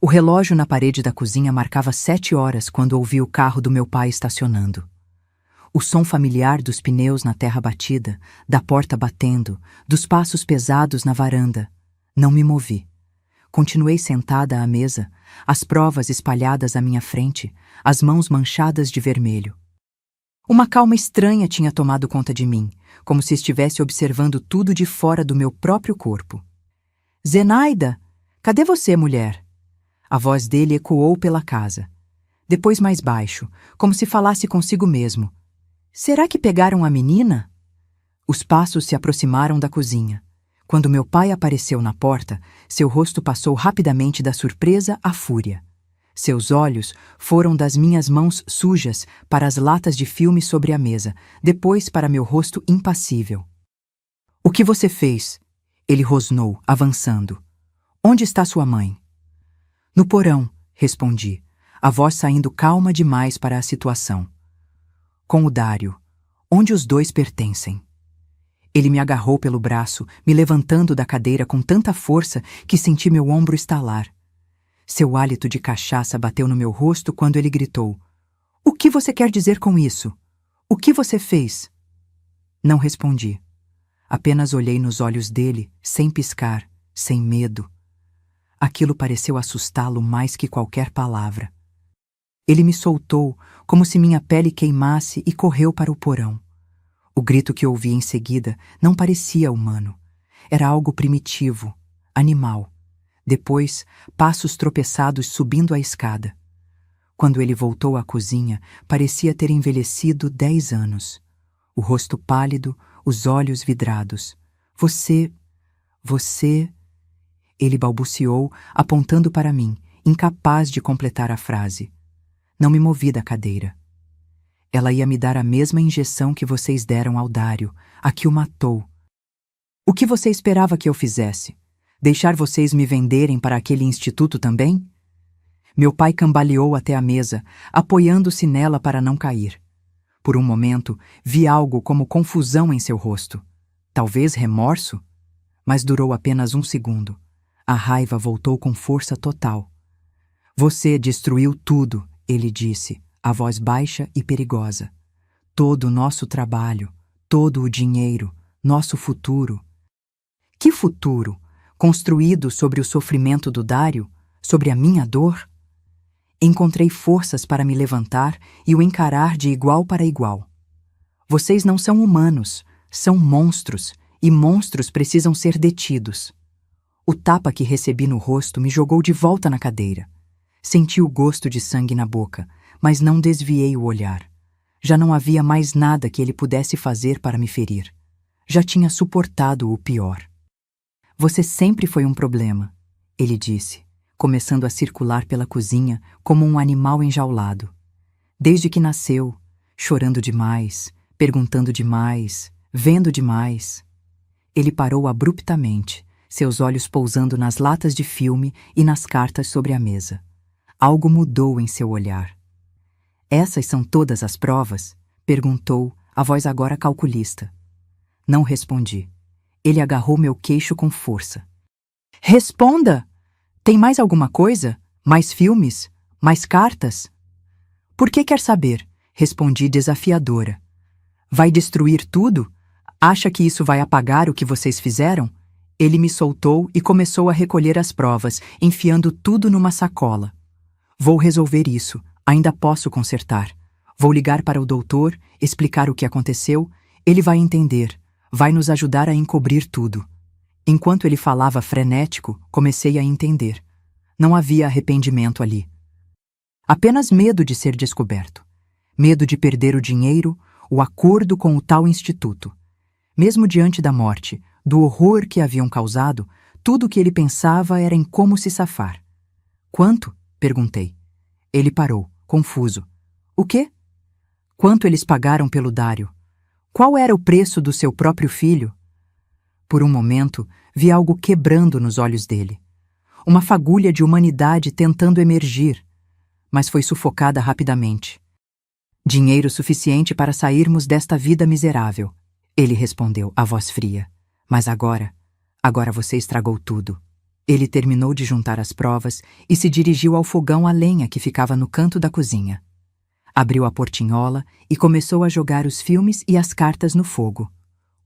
O relógio na parede da cozinha marcava 7 horas quando ouvi o carro do meu pai estacionando. O som familiar dos pneus na terra batida, da porta batendo, dos passos pesados na varanda. Não me movi. Continuei sentada à mesa, as provas espalhadas à minha frente, as mãos manchadas de vermelho. Uma calma estranha tinha tomado conta de mim, como se estivesse observando tudo de fora do meu próprio corpo. Zenaida, cadê você, mulher? A voz dele ecoou pela casa. Depois mais baixo, como se falasse consigo mesmo. Será que pegaram a menina? Os passos se aproximaram da cozinha. Quando meu pai apareceu na porta, seu rosto passou rapidamente da surpresa à fúria. Seus olhos foram das minhas mãos sujas para as latas de filme sobre a mesa, depois para meu rosto impassível. O que você fez? Ele rosnou, avançando. Onde está sua mãe? No porão, respondi, a voz saindo calma demais para a situação. Com o Dário, onde os dois pertencem. Ele me agarrou pelo braço, me levantando da cadeira com tanta força que senti meu ombro estalar. Seu hálito de cachaça bateu no meu rosto quando ele gritou. O que você quer dizer com isso? O que você fez? Não respondi. Apenas olhei nos olhos dele, sem piscar, sem medo. Aquilo pareceu assustá-lo mais que qualquer palavra. Ele me soltou, como se minha pele queimasse, e correu para o porão. O grito que ouvi em seguida não parecia humano. Era algo primitivo, animal. Depois, passos tropeçados subindo a escada. Quando ele voltou à cozinha, parecia ter envelhecido 10 anos. O rosto pálido, os olhos vidrados. Você... Ele balbuciou, apontando para mim, incapaz de completar a frase. Não me movi da cadeira. Ela ia me dar a mesma injeção que vocês deram ao Dário, a que o matou. O que você esperava que eu fizesse? Deixar vocês me venderem para aquele instituto também? Meu pai cambaleou até a mesa, apoiando-se nela para não cair. Por um momento, vi algo como confusão em seu rosto. Talvez remorso? Mas durou apenas um segundo. A raiva voltou com força total. Você destruiu tudo, ele disse, a voz baixa e perigosa. Todo o nosso trabalho, todo o dinheiro, nosso futuro. Que futuro? Construído sobre o sofrimento do Dário? Sobre a minha dor? Encontrei forças para me levantar e o encarar de igual para igual. Vocês não são humanos, são monstros, e monstros precisam ser detidos. O tapa que recebi no rosto me jogou de volta na cadeira. Senti o gosto de sangue na boca, mas não desviei o olhar. Já não havia mais nada que ele pudesse fazer para me ferir. Já tinha suportado o pior. Você sempre foi um problema, ele disse, começando a circular pela cozinha como um animal enjaulado. Desde que nasceu, chorando demais, perguntando demais, vendo demais. Ele parou abruptamente, seus olhos pousando nas latas de filme e nas cartas sobre a mesa. Algo mudou em seu olhar. Essas são todas as provas? Perguntou, a voz agora calculista. Não respondi. Ele agarrou meu queixo com força. Responda! Tem mais alguma coisa? Mais filmes? Mais cartas? Por que quer saber? Respondi desafiadora. Vai destruir tudo? Acha que isso vai apagar o que vocês fizeram? Ele me soltou e começou a recolher as provas, enfiando tudo numa sacola. Vou resolver isso, ainda posso consertar. Vou ligar para o doutor, explicar o que aconteceu, ele vai entender, vai nos ajudar a encobrir tudo. Enquanto ele falava frenético, comecei a entender. Não havia arrependimento ali. Apenas medo de ser descoberto. Medo de perder o dinheiro, o acordo com o tal instituto. Mesmo diante da morte, do horror que haviam causado, tudo o que ele pensava era em como se safar. Quanto? Perguntei. Ele parou, confuso. O quê? Quanto eles pagaram pelo Dário? Qual era o preço do seu próprio filho? Por um momento, vi algo quebrando nos olhos dele. Uma fagulha de humanidade tentando emergir, mas foi sufocada rapidamente. Dinheiro suficiente para sairmos desta vida miserável, ele respondeu, a voz fria. Mas agora você estragou tudo. Ele terminou de juntar as provas e se dirigiu ao fogão a lenha que ficava no canto da cozinha. Abriu a portinhola e começou a jogar os filmes e as cartas no fogo.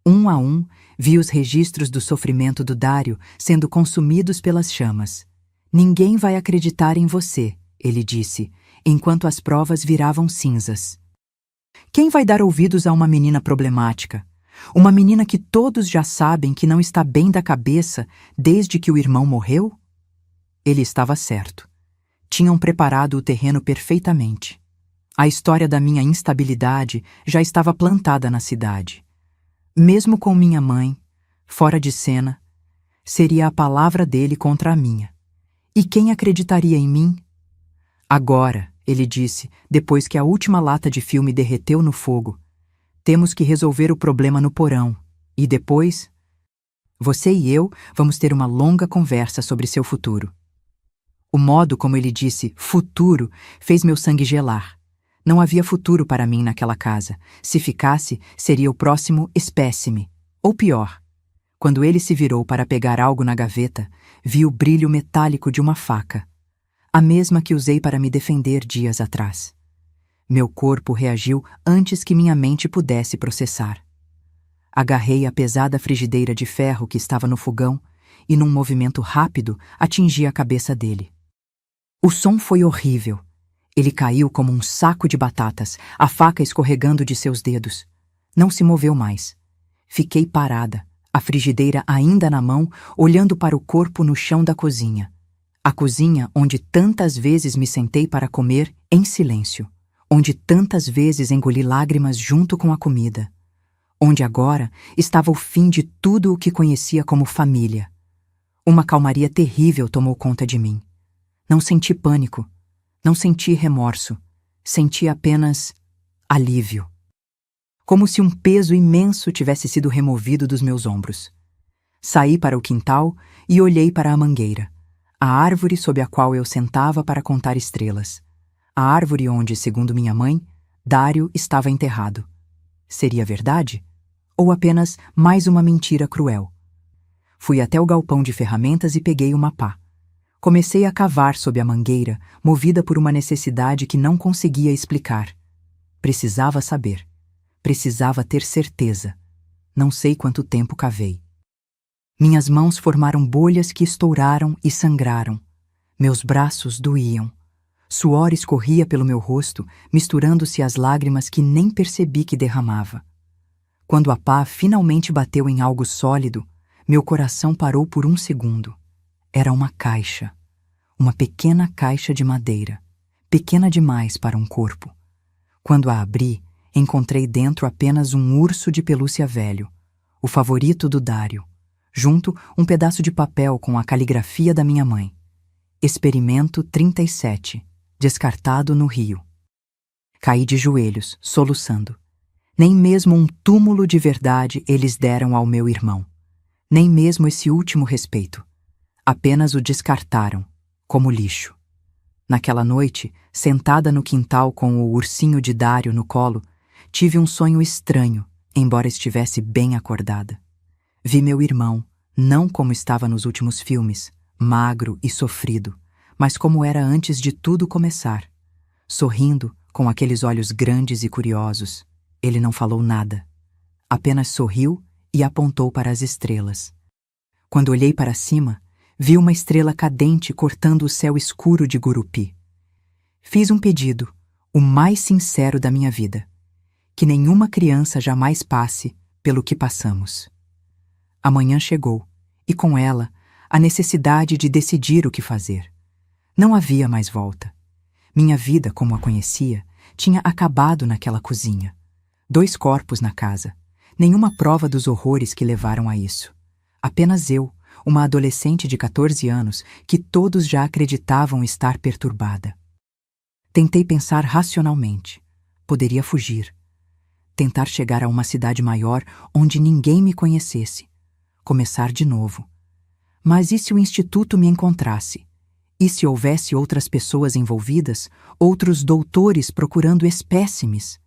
Um a um, vi os registros do sofrimento do Dário sendo consumidos pelas chamas. Ninguém vai acreditar em você, ele disse, enquanto as provas viravam cinzas. Quem vai dar ouvidos a uma menina problemática? Uma menina que todos já sabem que não está bem da cabeça desde que o irmão morreu? Ele estava certo. Tinham preparado o terreno perfeitamente. A história da minha instabilidade já estava plantada na cidade. Mesmo com minha mãe, fora de cena, seria a palavra dele contra a minha. E quem acreditaria em mim? Agora, ele disse, depois que a última lata de filme derreteu no fogo, temos que resolver o problema no porão. E depois, você e eu vamos ter uma longa conversa sobre seu futuro. O modo como ele disse futuro fez meu sangue gelar. Não havia futuro para mim naquela casa. Se ficasse, seria o próximo espécime. Ou pior. Quando ele se virou para pegar algo na gaveta, vi o brilho metálico de uma faca. A mesma que usei para me defender dias atrás. Meu corpo reagiu antes que minha mente pudesse processar. Agarrei a pesada frigideira de ferro que estava no fogão e, num movimento rápido, atingi a cabeça dele. O som foi horrível. Ele caiu como um saco de batatas, a faca escorregando de seus dedos. Não se moveu mais. Fiquei parada, a frigideira ainda na mão, olhando para o corpo no chão da cozinha. A cozinha onde tantas vezes me sentei para comer em silêncio. Onde tantas vezes engoli lágrimas junto com a comida. Onde agora estava o fim de tudo o que conhecia como família. Uma calmaria terrível tomou conta de mim. Não senti pânico, não senti remorso, senti apenas alívio. Como se um peso imenso tivesse sido removido dos meus ombros. Saí para o quintal e olhei para a mangueira, a árvore sob a qual eu sentava para contar estrelas. A árvore onde, segundo minha mãe, Dário estava enterrado. Seria verdade? Ou apenas mais uma mentira cruel? Fui até o galpão de ferramentas e peguei uma pá. Comecei a cavar sob a mangueira, movida por uma necessidade que não conseguia explicar. Precisava saber. Precisava ter certeza. Não sei quanto tempo cavei. Minhas mãos formaram bolhas que estouraram e sangraram. Meus braços doíam. Suor escorria pelo meu rosto, misturando-se às lágrimas que nem percebi que derramava. Quando a pá finalmente bateu em algo sólido, meu coração parou por um segundo. Era uma caixa. Uma pequena caixa de madeira. Pequena demais para um corpo. Quando a abri, encontrei dentro apenas um urso de pelúcia velho, o favorito do Dário. Junto, um pedaço de papel com a caligrafia da minha mãe. Experimento 37, descartado no rio. Caí de joelhos, soluçando. Nem mesmo um túmulo de verdade eles deram ao meu irmão. Nem mesmo esse último respeito. Apenas o descartaram, como lixo. Naquela noite, sentada no quintal com o ursinho de Dário no colo, tive um sonho estranho, embora estivesse bem acordada. Vi meu irmão, não como estava nos últimos filmes, magro e sofrido, mas como era antes de tudo começar. Sorrindo, com aqueles olhos grandes e curiosos. Ele não falou nada. Apenas sorriu e apontou para as estrelas. Quando olhei para cima, vi uma estrela cadente cortando o céu escuro de Gurupi. Fiz um pedido, o mais sincero da minha vida. Que nenhuma criança jamais passe pelo que passamos. A manhã chegou, e com ela, a necessidade de decidir o que fazer. Não havia mais volta. Minha vida, como a conhecia, tinha acabado naquela cozinha. 2 corpos na casa. Nenhuma prova dos horrores que levaram a isso. Apenas eu, uma adolescente de 14 anos, que todos já acreditavam estar perturbada. Tentei pensar racionalmente. Poderia fugir. Tentar chegar a uma cidade maior onde ninguém me conhecesse. Começar de novo. Mas e se o instituto me encontrasse? E se houvesse outras pessoas envolvidas, outros doutores procurando espécimes?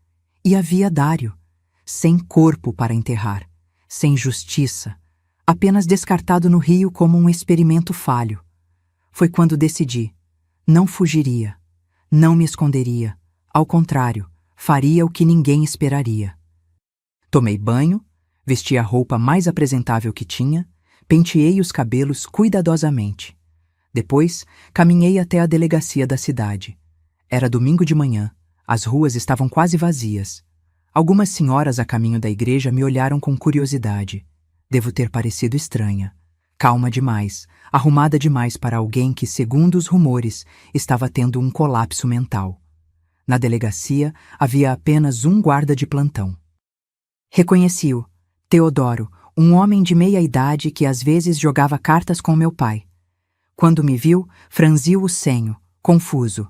E havia Dário, sem corpo para enterrar, sem justiça, apenas descartado no rio como um experimento falho. Foi quando decidi. Não fugiria, não me esconderia, ao contrário, faria o que ninguém esperaria. Tomei banho, vesti a roupa mais apresentável que tinha, penteei os cabelos cuidadosamente. Depois, caminhei até a delegacia da cidade. Era domingo de manhã, as ruas estavam quase vazias. Algumas senhoras a caminho da igreja me olharam com curiosidade. Devo ter parecido estranha. Calma demais, arrumada demais para alguém que, segundo os rumores, estava tendo um colapso mental. Na delegacia, havia apenas um guarda de plantão. Reconheci-o, Teodoro, um homem de meia idade que às vezes jogava cartas com meu pai. Quando me viu, franziu o senho, confuso.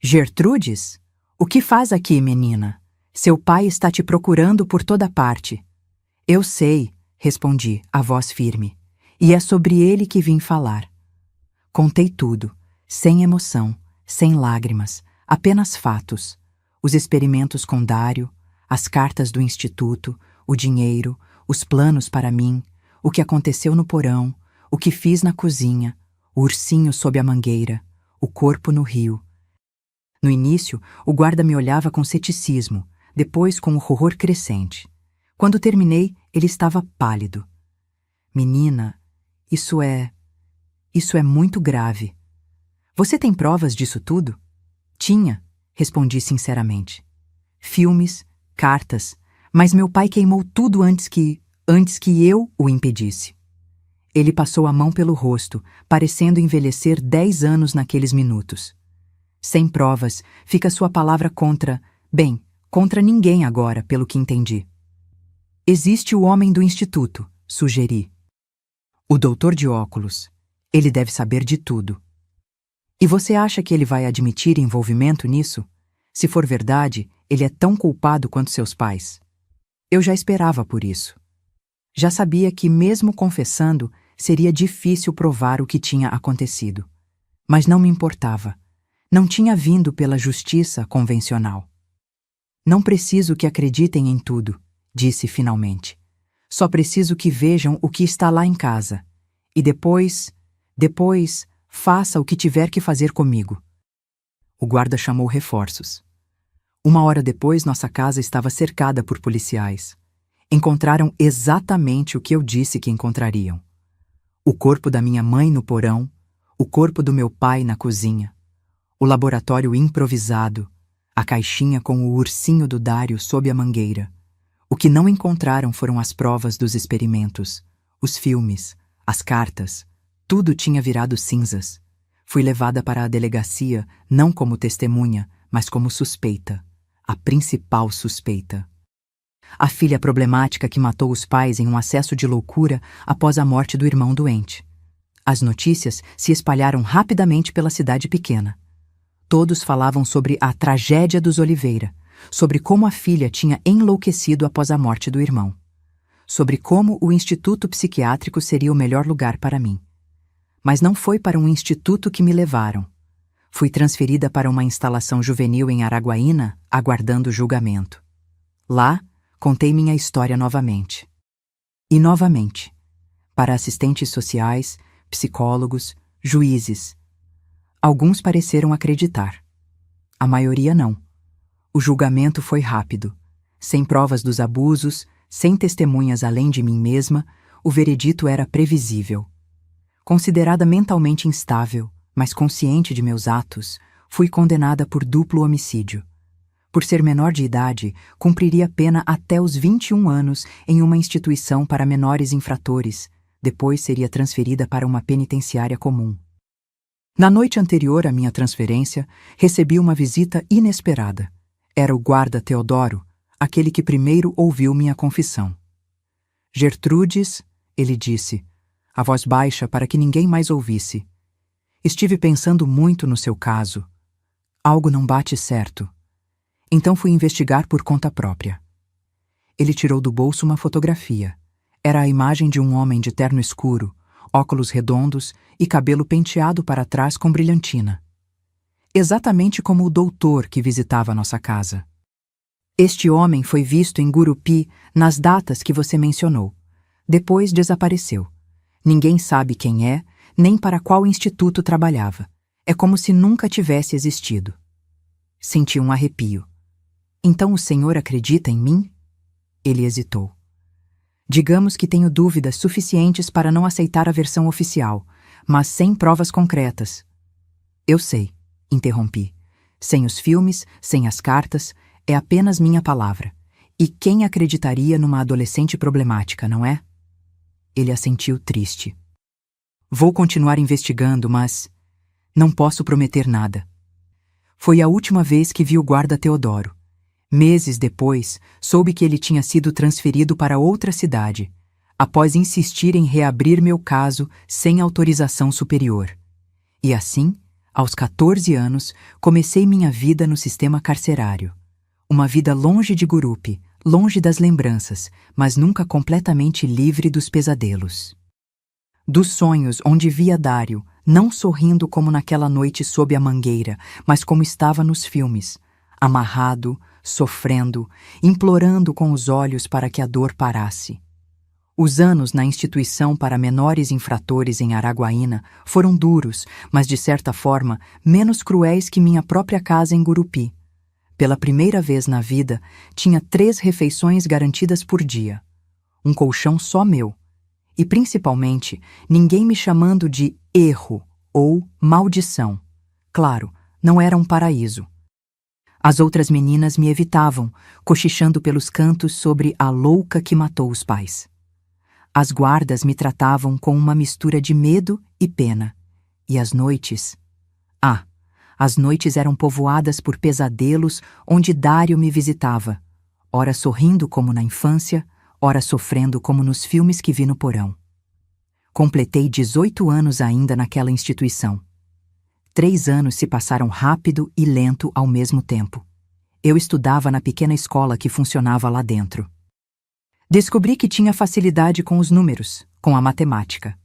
Gertrudes? O que faz aqui, menina? Seu pai está te procurando por toda parte. Eu sei, respondi, a voz firme. E é sobre ele que vim falar. Contei tudo, sem emoção, sem lágrimas, apenas fatos. Os experimentos com Dário, as cartas do instituto, o dinheiro, os planos para mim, o que aconteceu no porão, o que fiz na cozinha, o ursinho sob a mangueira, o corpo no rio. No início, o guarda me olhava com ceticismo, depois com o horror crescente. Quando terminei, ele estava pálido. Menina, isso é muito grave. Você tem provas disso tudo? Tinha, respondi sinceramente. Filmes, cartas, mas meu pai queimou tudo antes que eu o impedisse. Ele passou a mão pelo rosto, parecendo envelhecer 10 anos naqueles minutos. Sem provas, fica sua palavra contra ninguém agora, pelo que entendi. Existe o homem do instituto, sugeri. O doutor de óculos. Ele deve saber de tudo. E você acha que ele vai admitir envolvimento nisso? Se for verdade, ele é tão culpado quanto seus pais. Eu já esperava por isso. Já sabia que, mesmo confessando, seria difícil provar o que tinha acontecido. Mas não me importava. Não tinha vindo pela justiça convencional. Não preciso que acreditem em tudo, disse finalmente. Só preciso que vejam o que está lá em casa. E depois, faça o que tiver que fazer comigo. O guarda chamou reforços. 1 hora depois, nossa casa estava cercada por policiais. Encontraram exatamente o que eu disse que encontrariam. O corpo da minha mãe no porão, o corpo do meu pai na cozinha, o laboratório improvisado, a caixinha com o ursinho do Dário sob a mangueira. O que não encontraram foram as provas dos experimentos, os filmes, as cartas. Tudo tinha virado cinzas. Fui levada para a delegacia não como testemunha, mas como suspeita. A principal suspeita. A filha problemática que matou os pais em um acesso de loucura após a morte do irmão doente. As notícias se espalharam rapidamente pela cidade pequena. Todos falavam sobre a tragédia dos Oliveira, sobre como a filha tinha enlouquecido após a morte do irmão, sobre como o instituto psiquiátrico seria o melhor lugar para mim. Mas não foi para um instituto que me levaram. Fui transferida para uma instalação juvenil em Araguaína, aguardando julgamento. Lá, contei minha história novamente. E novamente. Para assistentes sociais, psicólogos, juízes. Alguns pareceram acreditar. A maioria não. O julgamento foi rápido. Sem provas dos abusos, sem testemunhas além de mim mesma, o veredito era previsível. Considerada mentalmente instável, mas consciente de meus atos, fui condenada por duplo homicídio. Por ser menor de idade, cumpriria pena até os 21 anos em uma instituição para menores infratores, depois seria transferida para uma penitenciária comum. Na noite anterior à minha transferência, recebi uma visita inesperada. Era o guarda Teodoro, aquele que primeiro ouviu minha confissão. Gertrudes, ele disse, a voz baixa para que ninguém mais ouvisse. Estive pensando muito no seu caso. Algo não bate certo. Então fui investigar por conta própria. Ele tirou do bolso uma fotografia. Era a imagem de um homem de terno escuro, óculos redondos e cabelo penteado para trás com brilhantina. Exatamente como o doutor que visitava nossa casa. Este homem foi visto em Gurupi nas datas que você mencionou. Depois desapareceu. Ninguém sabe quem é, nem para qual instituto trabalhava. É como se nunca tivesse existido. Senti um arrepio. Então o senhor acredita em mim? Ele hesitou. Digamos que tenho dúvidas suficientes para não aceitar a versão oficial, mas sem provas concretas. Eu sei, interrompi. Sem os filmes, sem as cartas, é apenas minha palavra. E quem acreditaria numa adolescente problemática, não é? Ele assentiu triste. Vou continuar investigando, mas não posso prometer nada. Foi a última vez que vi o guarda Teodoro. Meses depois, soube que ele tinha sido transferido para outra cidade, após insistir em reabrir meu caso sem autorização superior. E assim, aos 14 anos, comecei minha vida no sistema carcerário. Uma vida longe de Gurupi, longe das lembranças, mas nunca completamente livre dos pesadelos. Dos sonhos onde via Dário, não sorrindo como naquela noite sob a mangueira, mas como estava nos filmes, amarrado, sofrendo, implorando com os olhos para que a dor parasse. Os anos na instituição para menores infratores em Araguaína foram duros, mas de certa forma menos cruéis que minha própria casa em Gurupi. Pela primeira vez na vida, tinha 3 refeições garantidas por dia. Um colchão só meu. E, principalmente, ninguém me chamando de erro ou maldição. Claro, não era um paraíso. As outras meninas me evitavam, cochichando pelos cantos sobre a louca que matou os pais. As guardas me tratavam com uma mistura de medo e pena. E as noites... As noites eram povoadas por pesadelos onde Dário me visitava, ora sorrindo como na infância, ora sofrendo como nos filmes que vi no porão. Completei 18 anos ainda naquela instituição. 3 anos se passaram rápido e lento ao mesmo tempo. Eu estudava na pequena escola que funcionava lá dentro. Descobri que tinha facilidade com os números, com a matemática.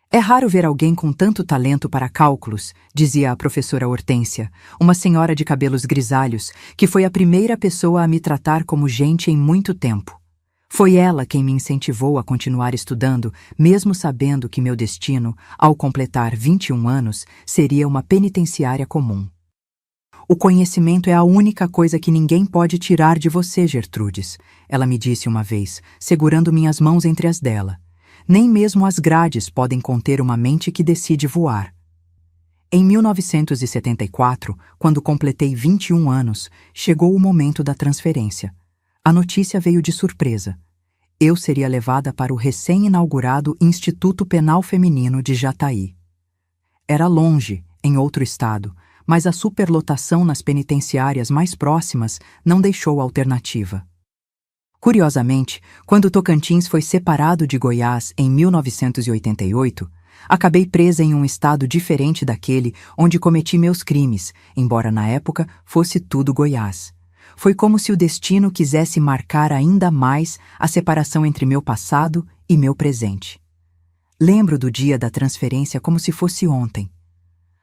É raro ver alguém com tanto talento para cálculos, dizia a professora Hortência, uma senhora de cabelos grisalhos, que foi a primeira pessoa a me tratar como gente em muito tempo. Foi ela quem me incentivou a continuar estudando, mesmo sabendo que meu destino, ao completar 21 anos, seria uma penitenciária comum. O conhecimento é a única coisa que ninguém pode tirar de você, Gertrudes, ela me disse uma vez, segurando minhas mãos entre as dela. Nem mesmo as grades podem conter uma mente que decide voar. Em 1974, quando completei 21 anos, chegou o momento da transferência. A notícia veio de surpresa. Eu seria levada para o recém-inaugurado Instituto Penal Feminino de Jataí. Era longe, em outro estado, mas a superlotação nas penitenciárias mais próximas não deixou alternativa. Curiosamente, quando Tocantins foi separado de Goiás em 1988, acabei presa em um estado diferente daquele onde cometi meus crimes, embora na época fosse tudo Goiás. Foi como se o destino quisesse marcar ainda mais a separação entre meu passado e meu presente. Lembro do dia da transferência como se fosse ontem.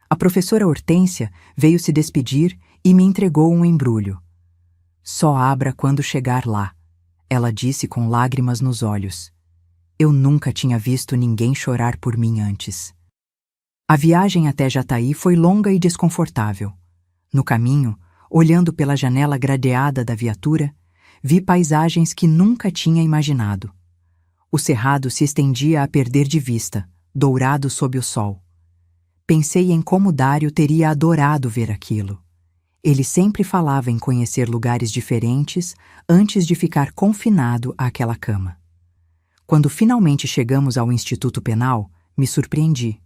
A professora Hortência veio se despedir e me entregou um embrulho. Só abra quando chegar lá, ela disse com lágrimas nos olhos. Eu nunca tinha visto ninguém chorar por mim antes. A viagem até Jataí foi longa e desconfortável. No caminho, olhando pela janela gradeada da viatura, vi paisagens que nunca tinha imaginado. O cerrado se estendia a perder de vista, dourado sob o sol. Pensei em como Dário teria adorado ver aquilo. Ele sempre falava em conhecer lugares diferentes antes de ficar confinado àquela cama. Quando finalmente chegamos ao Instituto Penal, me surpreendi.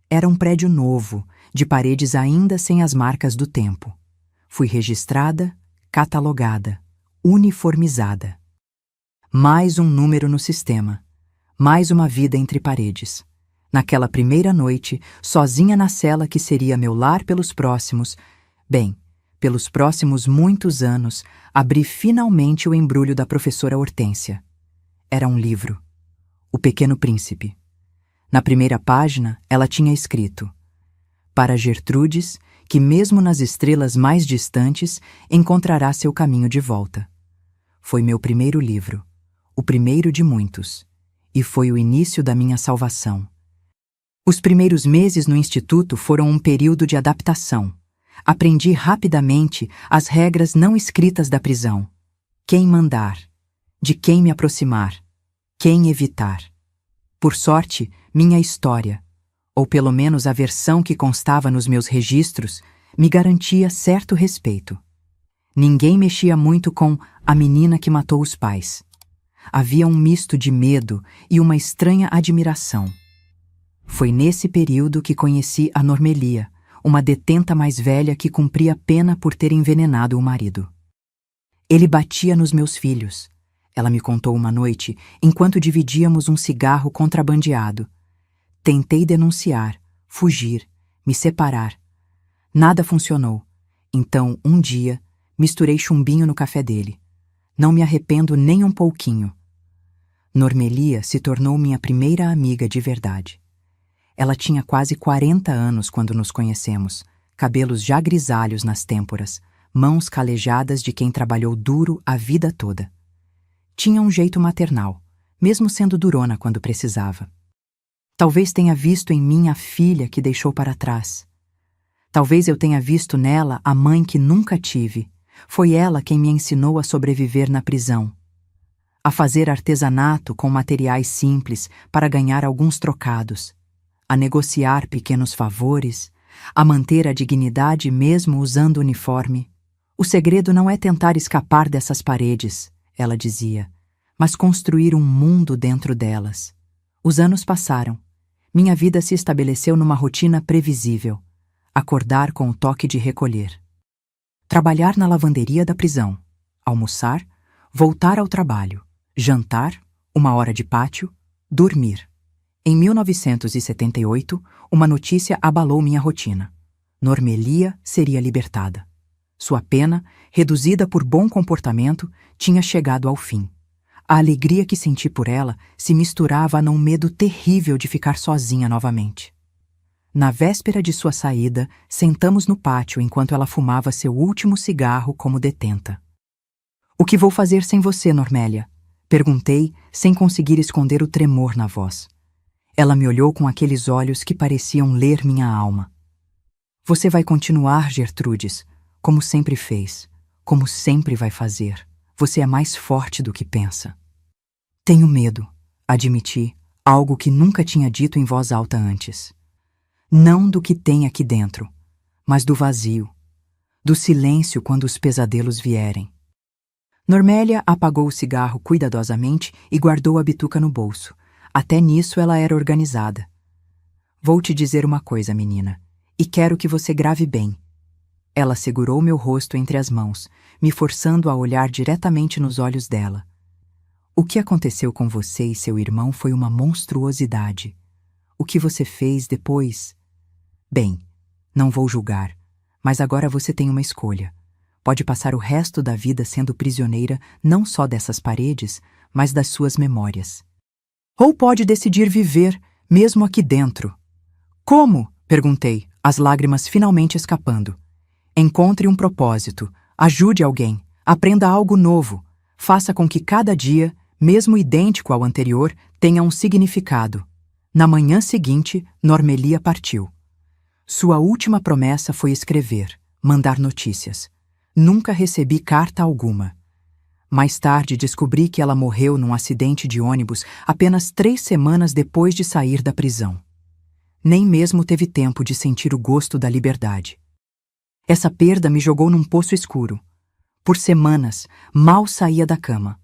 Era um prédio novo, de paredes ainda sem as marcas do tempo. Fui registrada, catalogada, uniformizada. Mais um número no sistema. Mais uma vida entre paredes. Naquela primeira noite, sozinha na cela que seria meu lar pelos próximos muitos anos, abri finalmente o embrulho da professora Hortência. Era um livro. O Pequeno Príncipe. Na primeira página, ela tinha escrito: para Gertrudes, que mesmo nas estrelas mais distantes, encontrará seu caminho de volta. Foi meu primeiro livro, o primeiro de muitos, e foi o início da minha salvação. Os primeiros meses no instituto foram um período de adaptação. Aprendi rapidamente as regras não escritas da prisão. Quem mandar, de quem me aproximar, quem evitar. Por sorte, minha história, ou pelo menos a versão que constava nos meus registros, me garantia certo respeito. Ninguém mexia muito com a menina que matou os pais. Havia um misto de medo e uma estranha admiração. Foi nesse período que conheci a Normelia, uma detenta mais velha que cumpria pena por ter envenenado o marido. Ele batia nos meus filhos. Ela me contou uma noite, enquanto dividíamos um cigarro contrabandeado. Tentei denunciar, fugir, me separar. Nada funcionou. Então, um dia, misturei chumbinho no café dele. Não me arrependo nem um pouquinho. Normelia se tornou minha primeira amiga de verdade. Ela tinha quase 40 anos quando nos conhecemos, cabelos já grisalhos nas têmporas, mãos calejadas de quem trabalhou duro a vida toda. Tinha um jeito maternal, mesmo sendo durona quando precisava. Talvez tenha visto em mim a filha que deixou para trás. Talvez eu tenha visto nela a mãe que nunca tive. Foi ela quem me ensinou a sobreviver na prisão. A fazer artesanato com materiais simples para ganhar alguns trocados. A negociar pequenos favores, a manter a dignidade mesmo usando uniforme. O segredo não é tentar escapar dessas paredes, ela dizia, mas construir um mundo dentro delas. Os anos passaram. Minha vida se estabeleceu numa rotina previsível. Acordar com o toque de recolher. Trabalhar na lavanderia da prisão. Almoçar, voltar ao trabalho. Jantar, 1 hora de pátio, dormir. Em 1978, uma notícia abalou minha rotina. Normelia seria libertada. Sua pena, reduzida por bom comportamento, tinha chegado ao fim. A alegria que senti por ela se misturava a um medo terrível de ficar sozinha novamente. Na véspera de sua saída, sentamos no pátio enquanto ela fumava seu último cigarro como detenta. "O que vou fazer sem você, Normélia?" Perguntei, sem conseguir esconder o tremor na voz. Ela me olhou com aqueles olhos que pareciam ler minha alma. "Você vai continuar, Gertrudes, como sempre fez, como sempre vai fazer. Você é mais forte do que pensa." "Tenho medo", admiti, algo que nunca tinha dito em voz alta antes. Não do que tem aqui dentro, mas do vazio, do silêncio quando os pesadelos vierem. Normélia apagou o cigarro cuidadosamente e guardou a bituca no bolso. Até nisso ela era organizada. "Vou te dizer uma coisa, menina, e quero que você grave bem." Ela segurou meu rosto entre as mãos, me forçando a olhar diretamente nos olhos dela. "O que aconteceu com você e seu irmão foi uma monstruosidade. O que você fez depois? Bem, não vou julgar, mas agora você tem uma escolha. Pode passar o resto da vida sendo prisioneira não só dessas paredes, mas das suas memórias. Ou pode decidir viver, mesmo aqui dentro." "Como?" perguntei, as lágrimas finalmente escapando. "Encontre um propósito, ajude alguém, aprenda algo novo, faça com que cada dia, mesmo idêntico ao anterior, tenha um significado." Na manhã seguinte, Normelia partiu. Sua última promessa foi escrever, mandar notícias. Nunca recebi carta alguma. Mais tarde descobri que ela morreu num acidente de ônibus apenas 3 semanas depois de sair da prisão. Nem mesmo teve tempo de sentir o gosto da liberdade. Essa perda me jogou num poço escuro. Por semanas, mal saía da cama.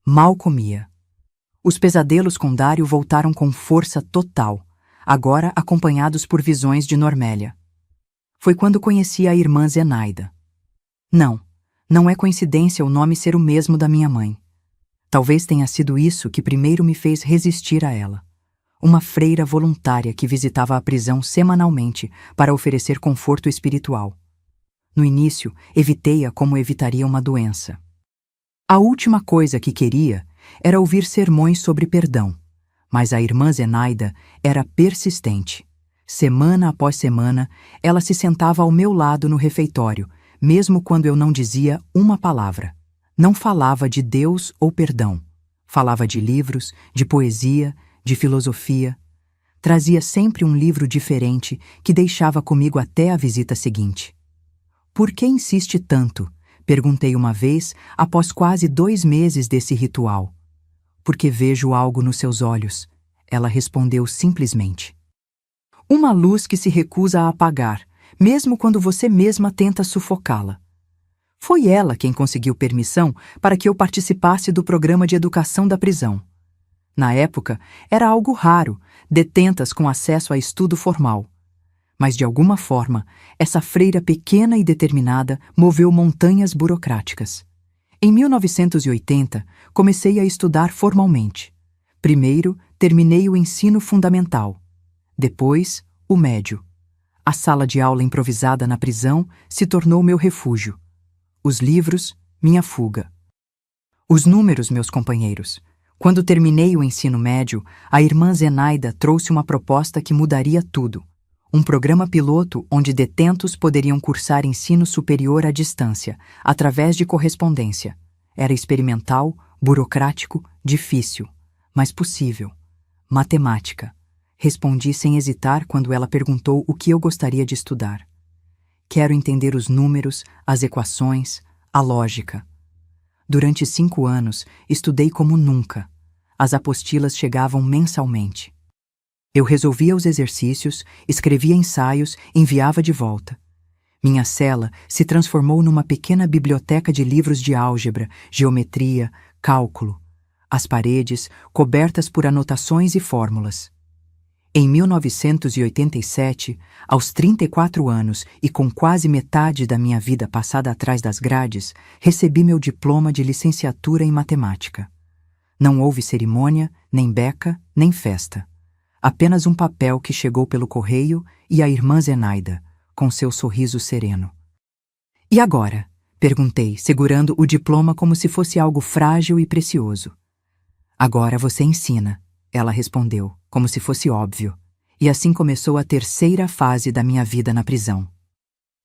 Mal comia. Os pesadelos com Dário voltaram com força total, agora acompanhados por visões de Normélia. Foi quando conheci a irmã Zenaida. Não é coincidência o nome ser o mesmo da minha mãe. Talvez tenha sido isso que primeiro me fez resistir a ela. Uma freira voluntária que visitava a prisão semanalmente para oferecer conforto espiritual. No início, evitei-a como evitaria uma doença. A última coisa que queria era ouvir sermões sobre perdão, mas a irmã Zenaida era persistente. Semana após semana, ela se sentava ao meu lado no refeitório, mesmo quando eu não dizia uma palavra. Não falava de Deus ou perdão. Falava de livros, de poesia, de filosofia. Trazia sempre um livro diferente que deixava comigo até a visita seguinte. "Por que insiste tanto?" perguntei uma vez, após quase 2 meses desse ritual. "Porque vejo algo nos seus olhos", ela respondeu simplesmente. "Uma luz que se recusa a apagar, mesmo quando você mesma tenta sufocá-la." Foi ela quem conseguiu permissão para que eu participasse do programa de educação da prisão. Na época, era algo raro, detentas com acesso a estudo formal. Mas, de alguma forma, essa freira pequena e determinada moveu montanhas burocráticas. Em 1980, comecei a estudar formalmente. Primeiro, terminei o ensino fundamental. Depois, o médio. A sala de aula improvisada na prisão se tornou meu refúgio. Os livros, minha fuga. Os números, meus companheiros. Quando terminei o ensino médio, a irmã Zenaida trouxe uma proposta que mudaria tudo. Um programa piloto onde detentos poderiam cursar ensino superior à distância, através de correspondência. Era experimental, burocrático, difícil, mas possível. Matemática. Respondi sem hesitar quando ela perguntou o que eu gostaria de estudar. Quero entender os números, as equações, a lógica. Durante 5 anos, estudei como nunca. As apostilas chegavam mensalmente. Eu resolvia os exercícios, escrevia ensaios, enviava de volta. Minha cela se transformou numa pequena biblioteca de livros de álgebra, geometria, cálculo. As paredes, cobertas por anotações e fórmulas. Em 1987, aos 34 anos e com quase metade da minha vida passada atrás das grades, recebi meu diploma de licenciatura em matemática. Não houve cerimônia, nem beca, nem festa. Apenas um papel que chegou pelo correio e a irmã Zenaida, com seu sorriso sereno. E agora? Perguntei, segurando o diploma como se fosse algo frágil e precioso. Agora você ensina, ela respondeu, como se fosse óbvio. E assim começou a terceira fase da minha vida na prisão.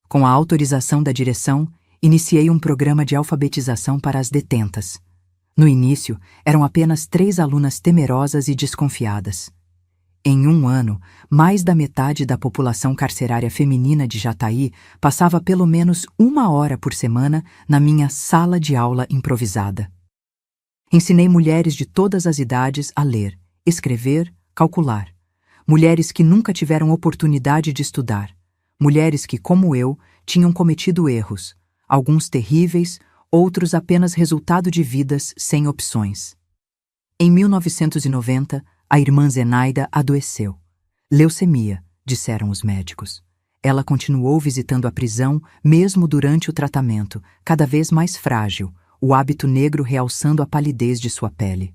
Com a autorização da direção, iniciei um programa de alfabetização para as detentas. No início, eram apenas 3 alunas temerosas e desconfiadas. Em um ano, mais da metade da população carcerária feminina de Jataí passava pelo menos 1 hora por semana na minha sala de aula improvisada. Ensinei mulheres de todas as idades a ler, escrever, calcular. Mulheres que nunca tiveram oportunidade de estudar. Mulheres que, como eu, tinham cometido erros, alguns terríveis, outros apenas resultado de vidas sem opções. Em 1990, a irmã Zenaida adoeceu. Leucemia, disseram os médicos. Ela continuou visitando a prisão, mesmo durante o tratamento, cada vez mais frágil, o hábito negro realçando a palidez de sua pele.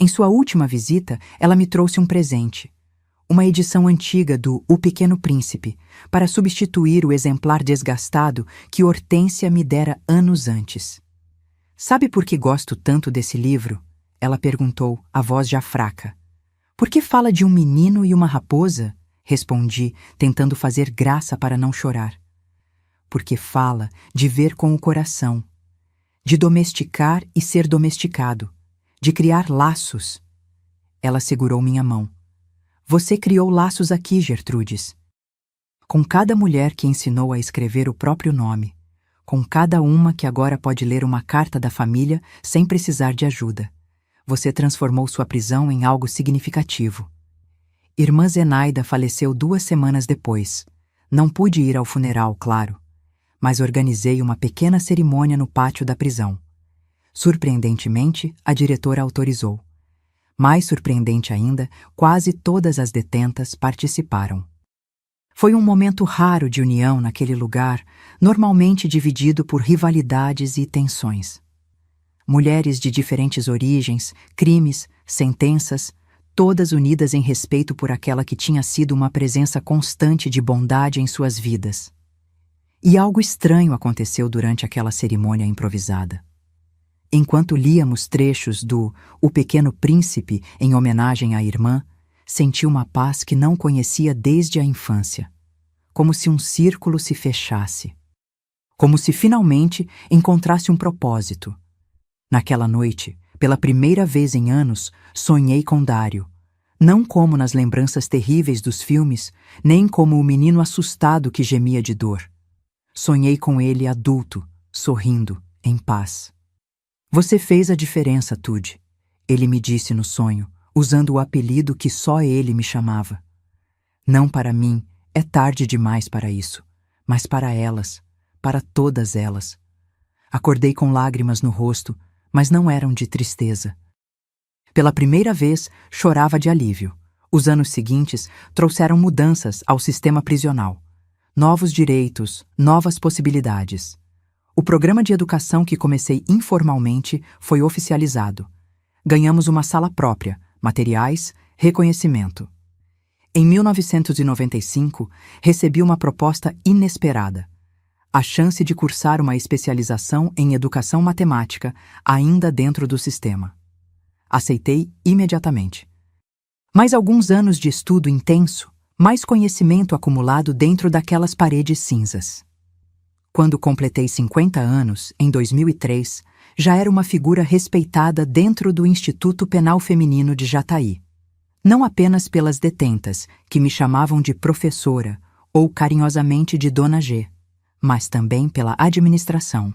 Em sua última visita, ela me trouxe um presente. Uma edição antiga do O Pequeno Príncipe, para substituir o exemplar desgastado que Hortência me dera anos antes. Sabe por que gosto tanto desse livro? Ela perguntou, a voz já fraca. Por que fala de um menino e uma raposa? Respondi, tentando fazer graça para não chorar. Porque fala de ver com o coração, de domesticar e ser domesticado, de criar laços. Ela segurou minha mão. Você criou laços aqui, Gertrudes. Com cada mulher que ensinou a escrever o próprio nome, com cada uma que agora pode ler uma carta da família sem precisar de ajuda. Você transformou sua prisão em algo significativo. Irmã Zenaida faleceu 2 semanas depois. Não pude ir ao funeral, claro, mas organizei uma pequena cerimônia no pátio da prisão. Surpreendentemente, a diretora autorizou. Mais surpreendente ainda, quase todas as detentas participaram. Foi um momento raro de união naquele lugar, normalmente dividido por rivalidades e tensões. Mulheres de diferentes origens, crimes, sentenças, todas unidas em respeito por aquela que tinha sido uma presença constante de bondade em suas vidas. E algo estranho aconteceu durante aquela cerimônia improvisada. Enquanto líamos trechos do O Pequeno Príncipe em homenagem à irmã, senti uma paz que não conhecia desde a infância, como se um círculo se fechasse, como se finalmente encontrasse um propósito. Naquela noite, pela primeira vez em anos, sonhei com Dário, não como nas lembranças terríveis dos filmes, nem como o menino assustado que gemia de dor. Sonhei com ele adulto, sorrindo, em paz. Você fez a diferença, Tude, ele me disse no sonho, usando o apelido que só ele me chamava. Não para mim, é tarde demais para isso, mas para elas, para todas elas. Acordei com lágrimas no rosto, mas não eram de tristeza. Pela primeira vez, chorava de alívio. Os anos seguintes trouxeram mudanças ao sistema prisional. Novos direitos, novas possibilidades. O programa de educação que comecei informalmente foi oficializado. Ganhamos uma sala própria, materiais, reconhecimento. Em 1995, recebi uma proposta inesperada. A chance de cursar uma especialização em educação matemática ainda dentro do sistema. Aceitei imediatamente. Mais alguns anos de estudo intenso, mais conhecimento acumulado dentro daquelas paredes cinzas. Quando completei 50 anos, em 2003, já era uma figura respeitada dentro do Instituto Penal Feminino de Jataí. Não apenas pelas detentas, que me chamavam de professora ou carinhosamente de Dona G, mas também pela administração.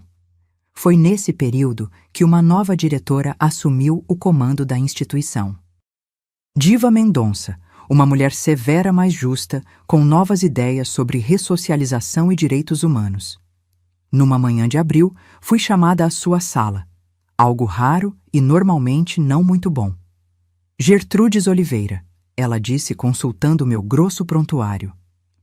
Foi nesse período que uma nova diretora assumiu o comando da instituição. Diva Mendonça, uma mulher severa, mas justa, com novas ideias sobre ressocialização e direitos humanos. Numa manhã de abril, fui chamada à sua sala, algo raro e normalmente não muito bom. Gertrudes Oliveira, ela disse consultando meu grosso prontuário.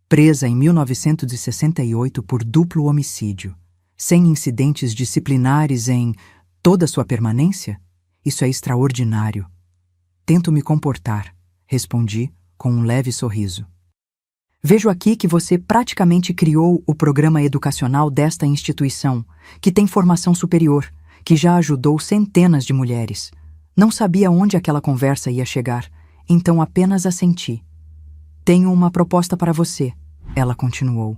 Presa em 1968 por duplo homicídio, sem incidentes disciplinares em toda sua permanência? Isso é extraordinário. Tento me comportar, respondi com um leve sorriso. Vejo aqui que você praticamente criou o programa educacional desta instituição, que tem formação superior, que já ajudou centenas de mulheres. Não sabia onde aquela conversa ia chegar, então apenas assenti. Tenho uma proposta para você, ela continuou.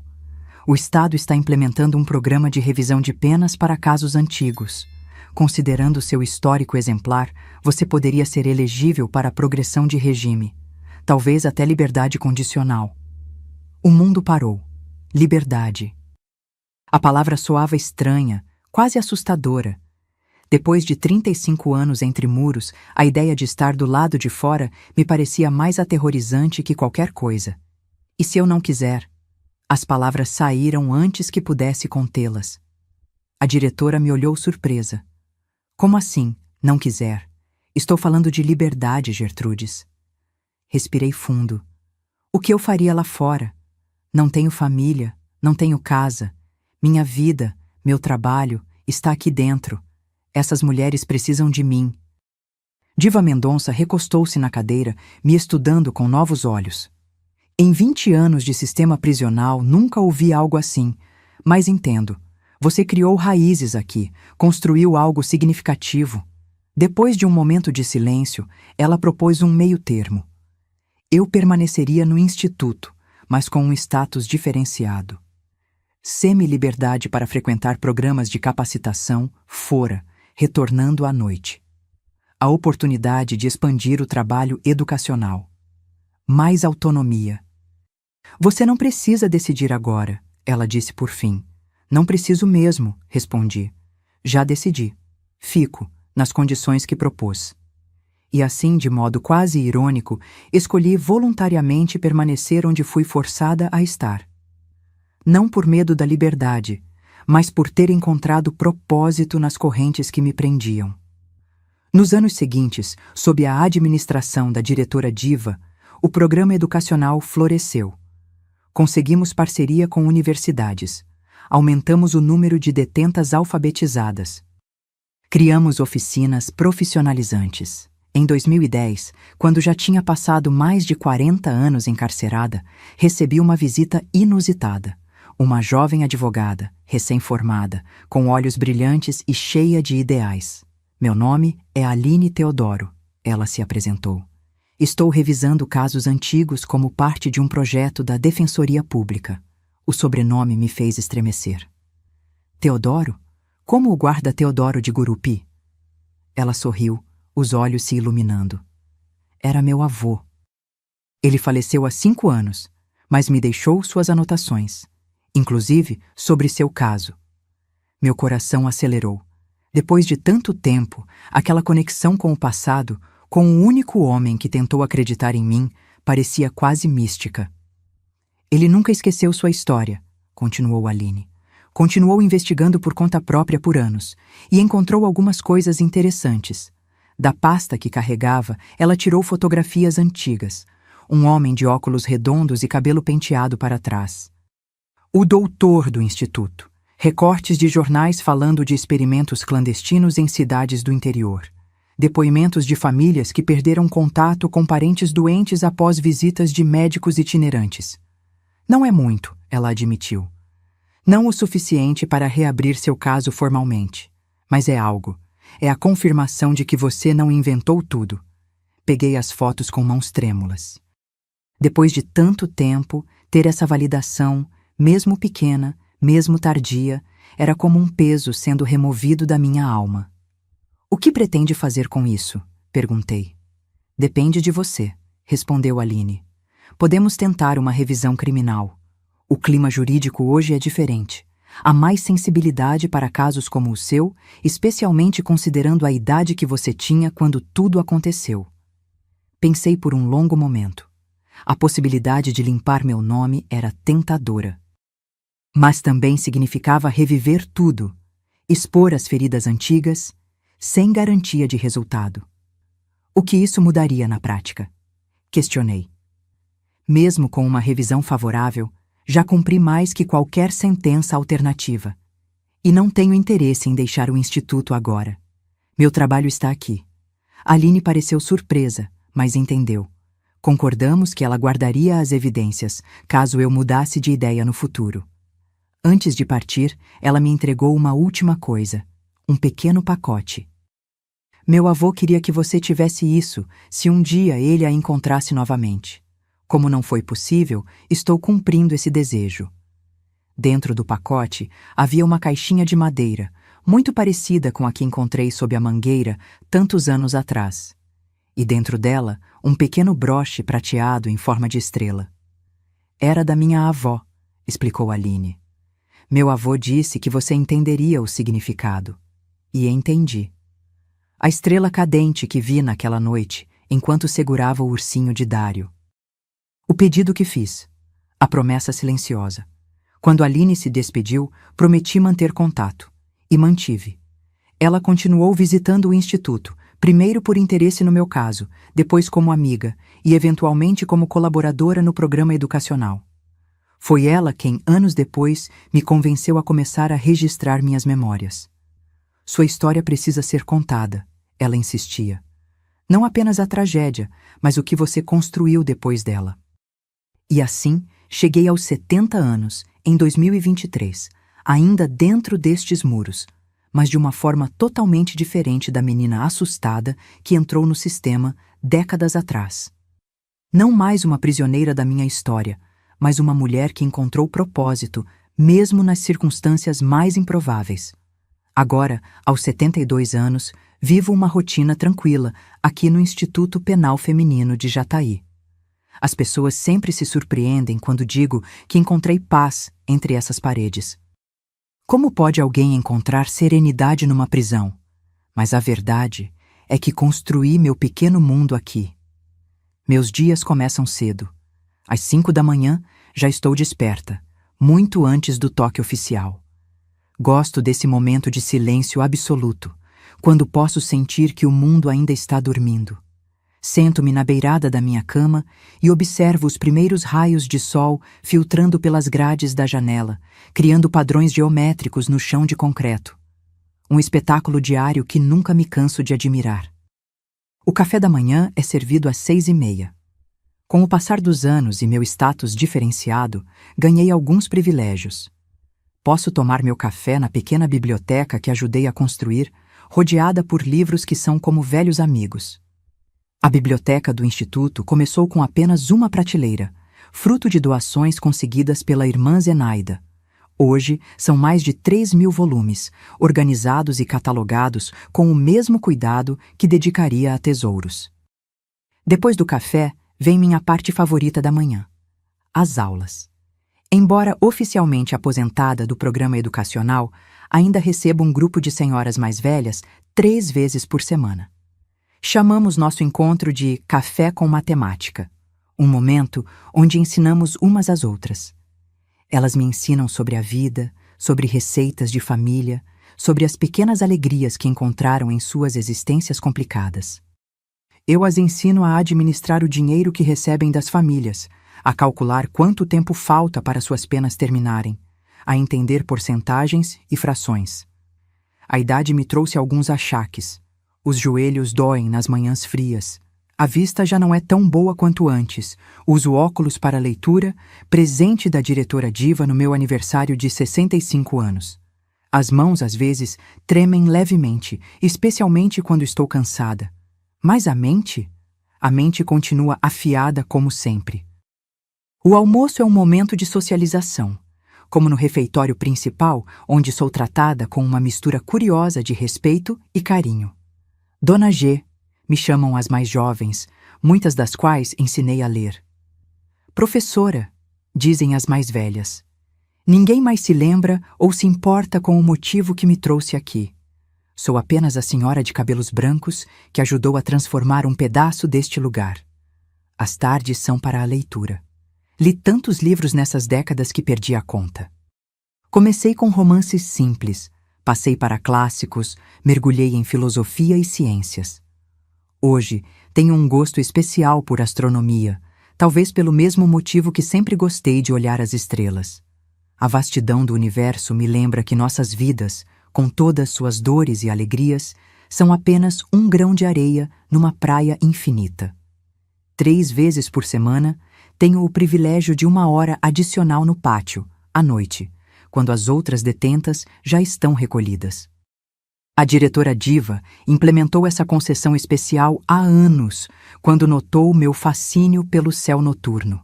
O Estado está implementando um programa de revisão de penas para casos antigos. Considerando seu histórico exemplar, você poderia ser elegível para a progressão de regime, talvez até liberdade condicional. O mundo parou. Liberdade. A palavra soava estranha, quase assustadora. Depois de 35 anos entre muros, a ideia de estar do lado de fora me parecia mais aterrorizante que qualquer coisa. E se eu não quiser? As palavras saíram antes que pudesse contê-las. A diretora me olhou surpresa. Como assim, não quiser? Estou falando de liberdade, Gertrudes. Respirei fundo. O que eu faria lá fora? Não tenho família, não tenho casa. Minha vida, meu trabalho, está aqui dentro. Essas mulheres precisam de mim. Diva Mendonça recostou-se na cadeira, me estudando com novos olhos. Em 20 anos de sistema prisional, nunca ouvi algo assim, mas entendo. Você criou raízes aqui, construiu algo significativo. Depois de um momento de silêncio, ela propôs um meio-termo. Eu permaneceria no instituto, mas com um status diferenciado. Semi-liberdade para frequentar programas de capacitação fora, retornando à noite. A oportunidade de expandir o trabalho educacional. Mais autonomia. Você não precisa decidir agora, ela disse por fim. Não preciso mesmo, respondi. Já decidi. Fico, nas condições que propôs. E assim, de modo quase irônico, escolhi voluntariamente permanecer onde fui forçada a estar. Não por medo da liberdade, mas por ter encontrado propósito nas correntes que me prendiam. Nos anos seguintes, sob a administração da diretora Diva, o programa educacional floresceu. Conseguimos parceria com universidades. Aumentamos o número de detentas alfabetizadas. Criamos oficinas profissionalizantes. Em 2010, quando já tinha passado mais de 40 anos encarcerada, recebi uma visita inusitada. Uma jovem advogada, recém-formada, com olhos brilhantes e cheia de ideais. Meu nome é Aline Teodoro, ela se apresentou. Estou revisando casos antigos como parte de um projeto da Defensoria Pública. O sobrenome me fez estremecer. Teodoro? Como o guarda Teodoro de Gurupi? Ela sorriu, os olhos se iluminando. Era meu avô. Ele faleceu há 5 anos, mas me deixou suas anotações, inclusive sobre seu caso. Meu coração acelerou. Depois de tanto tempo, aquela conexão com o passado, com o único homem que tentou acreditar em mim, parecia quase mística. Ele nunca esqueceu sua história, continuou Aline. Continuou investigando por conta própria por anos e encontrou algumas coisas interessantes. Da pasta que carregava, ela tirou fotografias antigas. Um homem de óculos redondos e cabelo penteado para trás. O doutor do instituto. Recortes de jornais falando de experimentos clandestinos em cidades do interior. Depoimentos de famílias que perderam contato com parentes doentes após visitas de médicos itinerantes. Não é muito, ela admitiu. Não o suficiente para reabrir seu caso formalmente. Mas é algo. É a confirmação de que você não inventou tudo. Peguei as fotos com mãos trêmulas. Depois de tanto tempo, ter essa validação, mesmo pequena, mesmo tardia, era como um peso sendo removido da minha alma. O que pretende fazer com isso? Perguntei. Depende de você, respondeu Aline. Podemos tentar uma revisão criminal. O clima jurídico hoje é diferente. Há mais sensibilidade para casos como o seu, especialmente considerando a idade que você tinha quando tudo aconteceu. Pensei por um longo momento. A possibilidade de limpar meu nome era tentadora. Mas também significava reviver tudo, expor as feridas antigas, sem garantia de resultado. O que isso mudaria na prática? Questionei. Mesmo com uma revisão favorável, já cumpri mais que qualquer sentença alternativa. E não tenho interesse em deixar o instituto agora. Meu trabalho está aqui. Aline pareceu surpresa, mas entendeu. Concordamos que ela guardaria as evidências, caso eu mudasse de ideia no futuro. Antes de partir, ela me entregou uma última coisa, um pequeno pacote. Meu avô queria que você tivesse isso, se um dia ele a encontrasse novamente. Como não foi possível, estou cumprindo esse desejo. Dentro do pacote havia uma caixinha de madeira, muito parecida com a que encontrei sob a mangueira tantos anos atrás. E dentro dela, um pequeno broche prateado em forma de estrela. Era da minha avó, explicou Aline. Meu avô disse que você entenderia o significado. E entendi. A estrela cadente que vi naquela noite, enquanto segurava o ursinho de Dário. O pedido que fiz. A promessa silenciosa. Quando Aline se despediu, prometi manter contato. E mantive. Ela continuou visitando o instituto, primeiro por interesse no meu caso, depois como amiga e eventualmente como colaboradora no programa educacional. Foi ela quem, anos depois, me convenceu a começar a registrar minhas memórias. Sua história precisa ser contada, ela insistia. Não apenas a tragédia, mas o que você construiu depois dela. E assim, cheguei aos 70 anos, em 2023, ainda dentro destes muros, mas de uma forma totalmente diferente da menina assustada que entrou no sistema décadas atrás. Não mais uma prisioneira da minha história, mas uma mulher que encontrou propósito, mesmo nas circunstâncias mais improváveis. Agora, aos 72 anos, vivo uma rotina tranquila aqui no Instituto Penal Feminino de Jataí. As pessoas sempre se surpreendem quando digo que encontrei paz entre essas paredes. Como pode alguém encontrar serenidade numa prisão? Mas a verdade é que construí meu pequeno mundo aqui. Meus dias começam cedo. Às 5 da manhã, já estou desperta, muito antes do toque oficial. Gosto desse momento de silêncio absoluto, quando posso sentir que o mundo ainda está dormindo. Sento-me na beirada da minha cama e observo os primeiros raios de sol filtrando pelas grades da janela, criando padrões geométricos no chão de concreto. Um espetáculo diário que nunca me canso de admirar. O café da manhã é servido às 6h30. Com o passar dos anos e meu status diferenciado, ganhei alguns privilégios. Posso tomar meu café na pequena biblioteca que ajudei a construir, rodeada por livros que são como velhos amigos. A biblioteca do Instituto começou com apenas uma prateleira, fruto de doações conseguidas pela irmã Zenaida. Hoje, são mais de 3.000 volumes, organizados e catalogados com o mesmo cuidado que dedicaria a tesouros. Depois do café, vem minha parte favorita da manhã: as aulas. Embora oficialmente aposentada do programa educacional, ainda recebo um grupo de senhoras mais velhas 3 vezes por semana. Chamamos nosso encontro de Café com Matemática, um momento onde ensinamos umas às outras. Elas me ensinam sobre a vida, sobre receitas de família, sobre as pequenas alegrias que encontraram em suas existências complicadas. Eu as ensino a administrar o dinheiro que recebem das famílias, a calcular quanto tempo falta para suas penas terminarem, a entender porcentagens e frações. A idade me trouxe alguns achaques. Os joelhos doem nas manhãs frias. A vista já não é tão boa quanto antes. Uso óculos para leitura, presente da diretora Diva no meu aniversário de 65 anos. As mãos, às vezes, tremem levemente, especialmente quando estou cansada. Mas a mente? A mente continua afiada como sempre. O almoço é um momento de socialização, como no refeitório principal, onde sou tratada com uma mistura curiosa de respeito e carinho. Dona G, me chamam as mais jovens, muitas das quais ensinei a ler. Professora, dizem as mais velhas. Ninguém mais se lembra ou se importa com o motivo que me trouxe aqui. Sou apenas a senhora de cabelos brancos que ajudou a transformar um pedaço deste lugar. As tardes são para a leitura. Li tantos livros nessas décadas que perdi a conta. Comecei com romances simples, passei para clássicos, mergulhei em filosofia e ciências. Hoje, tenho um gosto especial por astronomia, talvez pelo mesmo motivo que sempre gostei de olhar as estrelas. A vastidão do universo me lembra que nossas vidas, com todas suas dores e alegrias, são apenas um grão de areia numa praia infinita. 3 vezes por semana, tenho o privilégio de 1 hora adicional no pátio, à noite, quando as outras detentas já estão recolhidas. A diretora Diva implementou essa concessão especial há anos, quando notou meu fascínio pelo céu noturno.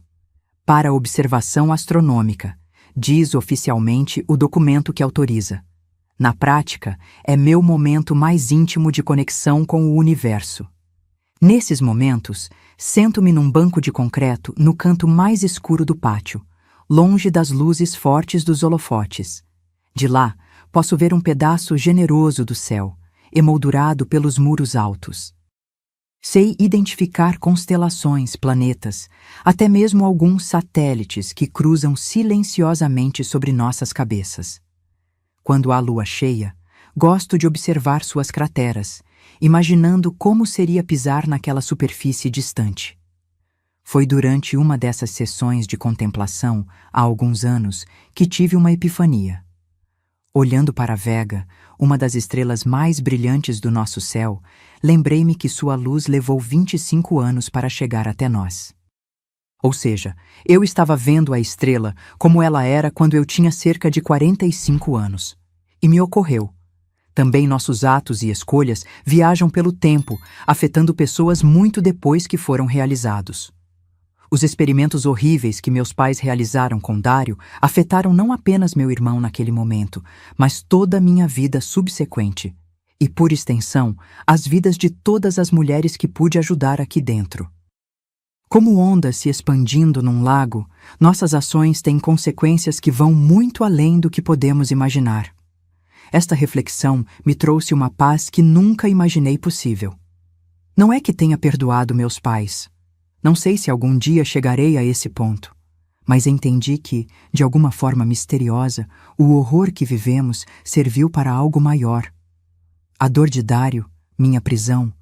Para observação astronômica, diz oficialmente o documento que autoriza. Na prática, é meu momento mais íntimo de conexão com o universo. Nesses momentos, sento-me num banco de concreto no canto mais escuro do pátio, longe das luzes fortes dos holofotes. De lá, posso ver um pedaço generoso do céu, emoldurado pelos muros altos. Sei identificar constelações, planetas, até mesmo alguns satélites que cruzam silenciosamente sobre nossas cabeças. Quando há lua cheia, gosto de observar suas crateras, imaginando como seria pisar naquela superfície distante. Foi durante uma dessas sessões de contemplação, há alguns anos, que tive uma epifania. Olhando para Vega, uma das estrelas mais brilhantes do nosso céu, lembrei-me que sua luz levou 25 anos para chegar até nós. Ou seja, eu estava vendo a estrela como ela era quando eu tinha cerca de 45 anos. E me ocorreu. Também nossos atos e escolhas viajam pelo tempo, afetando pessoas muito depois que foram realizados. Os experimentos horríveis que meus pais realizaram com Dário afetaram não apenas meu irmão naquele momento, mas toda a minha vida subsequente. E, por extensão, as vidas de todas as mulheres que pude ajudar aqui dentro. Como ondas se expandindo num lago, nossas ações têm consequências que vão muito além do que podemos imaginar. Esta reflexão me trouxe uma paz que nunca imaginei possível. Não é que tenha perdoado meus pais. Não sei se algum dia chegarei a esse ponto. Mas entendi que, de alguma forma misteriosa, o horror que vivemos serviu para algo maior. A dor de Dário, minha prisão,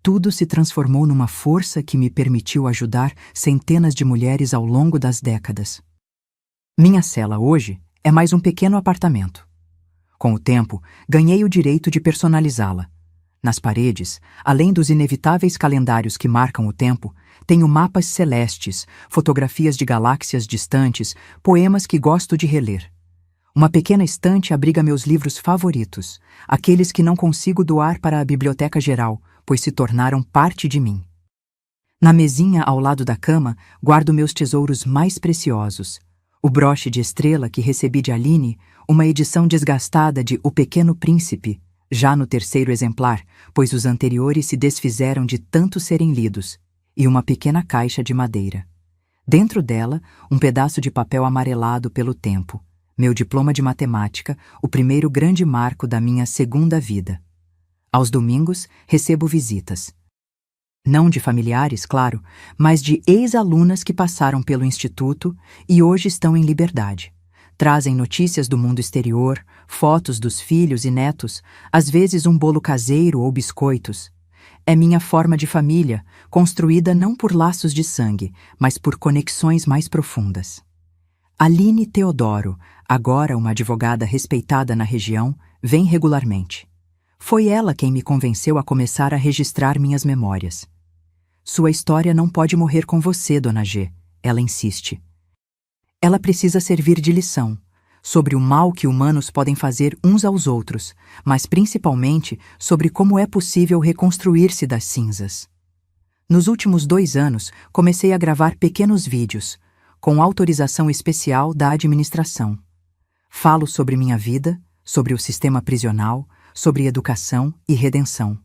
tudo se transformou numa força que me permitiu ajudar centenas de mulheres ao longo das décadas. Minha cela hoje é mais um pequeno apartamento. Com o tempo, ganhei o direito de personalizá-la. Nas paredes, além dos inevitáveis calendários que marcam o tempo, tenho mapas celestes, fotografias de galáxias distantes, poemas que gosto de reler. Uma pequena estante abriga meus livros favoritos, aqueles que não consigo doar para a biblioteca geral, pois se tornaram parte de mim. Na mesinha ao lado da cama, guardo meus tesouros mais preciosos. O broche de estrela que recebi de Aline, uma edição desgastada de O Pequeno Príncipe, já no 3º exemplar, pois os anteriores se desfizeram de tanto serem lidos, e uma pequena caixa de madeira. Dentro dela, um pedaço de papel amarelado pelo tempo, meu diploma de matemática, o primeiro grande marco da minha segunda vida. Aos domingos, recebo visitas. Não de familiares, claro, mas de ex-alunas que passaram pelo instituto e hoje estão em liberdade. Trazem notícias do mundo exterior, fotos dos filhos e netos, às vezes um bolo caseiro ou biscoitos. É minha forma de família, construída não por laços de sangue, mas por conexões mais profundas. Aline Teodoro, agora uma advogada respeitada na região, vem regularmente. Foi ela quem me convenceu a começar a registrar minhas memórias. Sua história não pode morrer com você, Dona G, ela insiste. Ela precisa servir de lição, sobre o mal que humanos podem fazer uns aos outros, mas principalmente sobre como é possível reconstruir-se das cinzas. Nos últimos 2 anos, comecei a gravar pequenos vídeos, com autorização especial da administração. Falo sobre minha vida, sobre o sistema prisional, sobre educação e redenção.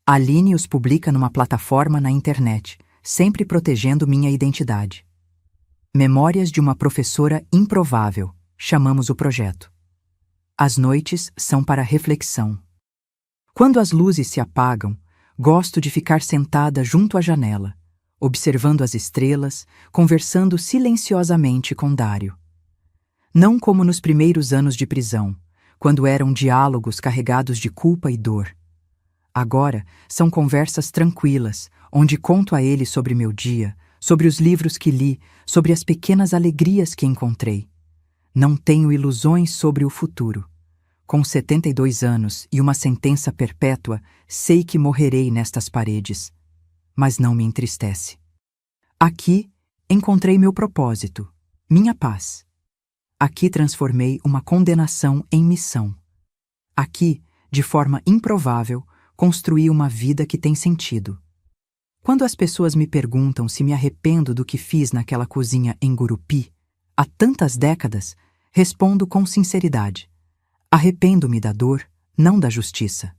A Aline os publica numa plataforma na internet, sempre protegendo minha identidade. Memórias de uma professora improvável, chamamos o projeto. As noites são para reflexão. Quando as luzes se apagam, gosto de ficar sentada junto à janela, observando as estrelas, conversando silenciosamente com Dário. Não como nos primeiros anos de prisão, quando eram diálogos carregados de culpa e dor. Agora são conversas tranquilas, onde conto a ele sobre meu dia, sobre os livros que li, sobre as pequenas alegrias que encontrei. Não tenho ilusões sobre o futuro. Com 72 anos e uma sentença perpétua, sei que morrerei nestas paredes. Mas não me entristece. Aqui encontrei meu propósito, minha paz. Aqui transformei uma condenação em missão. Aqui, de forma improvável, construí uma vida que tem sentido. Quando as pessoas me perguntam se me arrependo do que fiz naquela cozinha em Gurupi, há tantas décadas, respondo com sinceridade: arrependo-me da dor, não da justiça.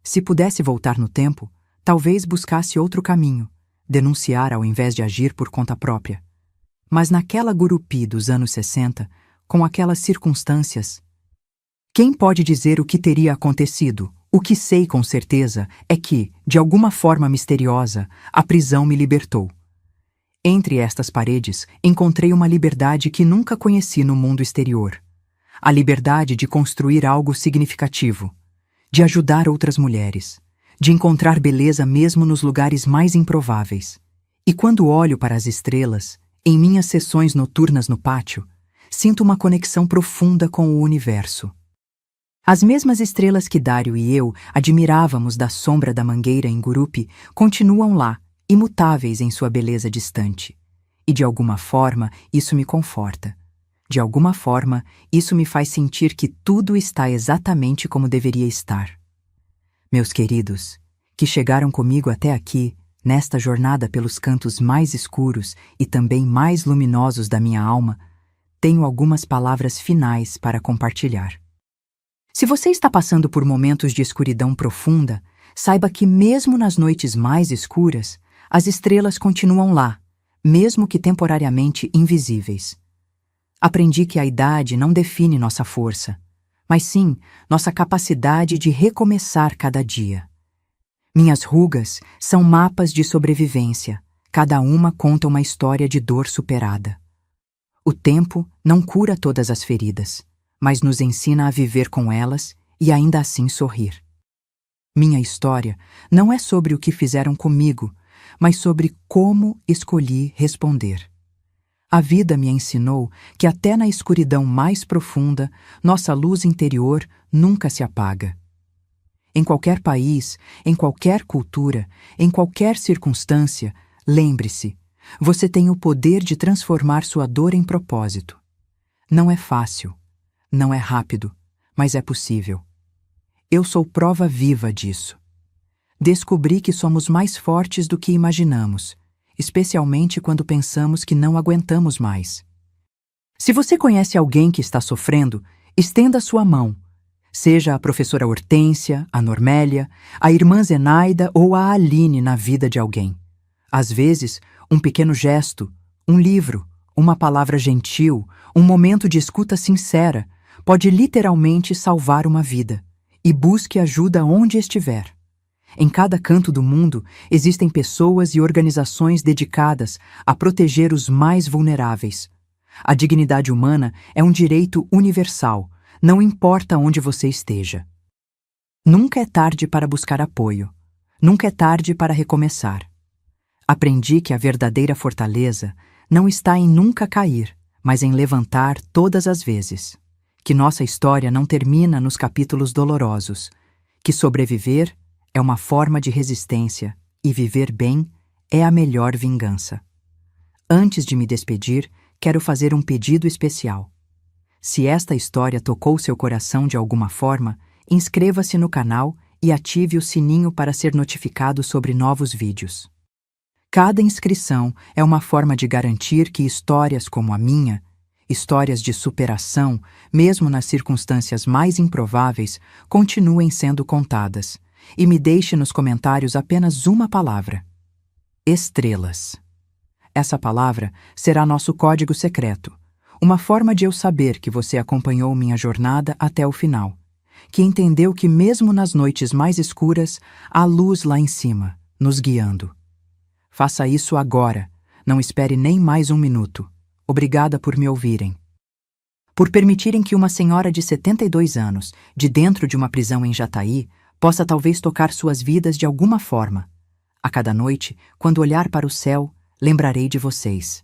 Se pudesse voltar no tempo, talvez buscasse outro caminho, denunciar ao invés de agir por conta própria. Mas naquela Gurupi dos anos 60, com aquelas circunstâncias, quem pode dizer o que teria acontecido? O que sei com certeza é que, de alguma forma misteriosa, a prisão me libertou. Entre estas paredes, encontrei uma liberdade que nunca conheci no mundo exterior. A liberdade de construir algo significativo, de ajudar outras mulheres, de encontrar beleza mesmo nos lugares mais improváveis. E quando olho para as estrelas, em minhas sessões noturnas no pátio, sinto uma conexão profunda com o universo. As mesmas estrelas que Dário e eu admirávamos da sombra da mangueira em Gurupi continuam lá, imutáveis em sua beleza distante. E de alguma forma isso me conforta. De alguma forma isso me faz sentir que tudo está exatamente como deveria estar. Meus queridos, que chegaram comigo até aqui, nesta jornada pelos cantos mais escuros e também mais luminosos da minha alma, tenho algumas palavras finais para compartilhar. Se você está passando por momentos de escuridão profunda, saiba que mesmo nas noites mais escuras, as estrelas continuam lá, mesmo que temporariamente invisíveis. Aprendi que a idade não define nossa força, mas sim nossa capacidade de recomeçar cada dia. Minhas rugas são mapas de sobrevivência, cada uma conta uma história de dor superada. O tempo não cura todas as feridas, mas nos ensina a viver com elas e ainda assim sorrir. Minha história não é sobre o que fizeram comigo, mas sobre como escolhi responder. A vida me ensinou que até na escuridão mais profunda, nossa luz interior nunca se apaga. Em qualquer país, em qualquer cultura, em qualquer circunstância, lembre-se, você tem o poder de transformar sua dor em propósito. Não é fácil. Não é rápido, mas é possível. Eu sou prova viva disso. Descobri que somos mais fortes do que imaginamos, especialmente quando pensamos que não aguentamos mais. Se você conhece alguém que está sofrendo, estenda sua mão. Seja a professora Hortência, a Normélia, a irmã Zenaida ou a Aline na vida de alguém. Às vezes, um pequeno gesto, um livro, uma palavra gentil, um momento de escuta sincera, pode literalmente salvar uma vida, e busque ajuda onde estiver. Em cada canto do mundo existem pessoas e organizações dedicadas a proteger os mais vulneráveis. A dignidade humana é um direito universal, não importa onde você esteja. Nunca é tarde para buscar apoio. Nunca é tarde para recomeçar. Aprendi que a verdadeira fortaleza não está em nunca cair, mas em levantar todas as vezes. Que nossa história não termina nos capítulos dolorosos, que sobreviver é uma forma de resistência e viver bem é a melhor vingança. Antes de me despedir, quero fazer um pedido especial. Se esta história tocou seu coração de alguma forma, inscreva-se no canal e ative o sininho para ser notificado sobre novos vídeos. Cada inscrição é uma forma de garantir que histórias como a minha, histórias de superação, mesmo nas circunstâncias mais improváveis, continuem sendo contadas. E me deixe nos comentários apenas uma palavra: estrelas. Essa palavra será nosso código secreto, uma forma de eu saber que você acompanhou minha jornada até o final, que entendeu que mesmo nas noites mais escuras, há luz lá em cima, nos guiando. Faça isso agora, não espere nem mais um minuto. Obrigada por me ouvirem. Por permitirem que uma senhora de 72 anos, de dentro de uma prisão em Jataí, possa talvez tocar suas vidas de alguma forma. A cada noite, quando olhar para o céu, lembrarei de vocês.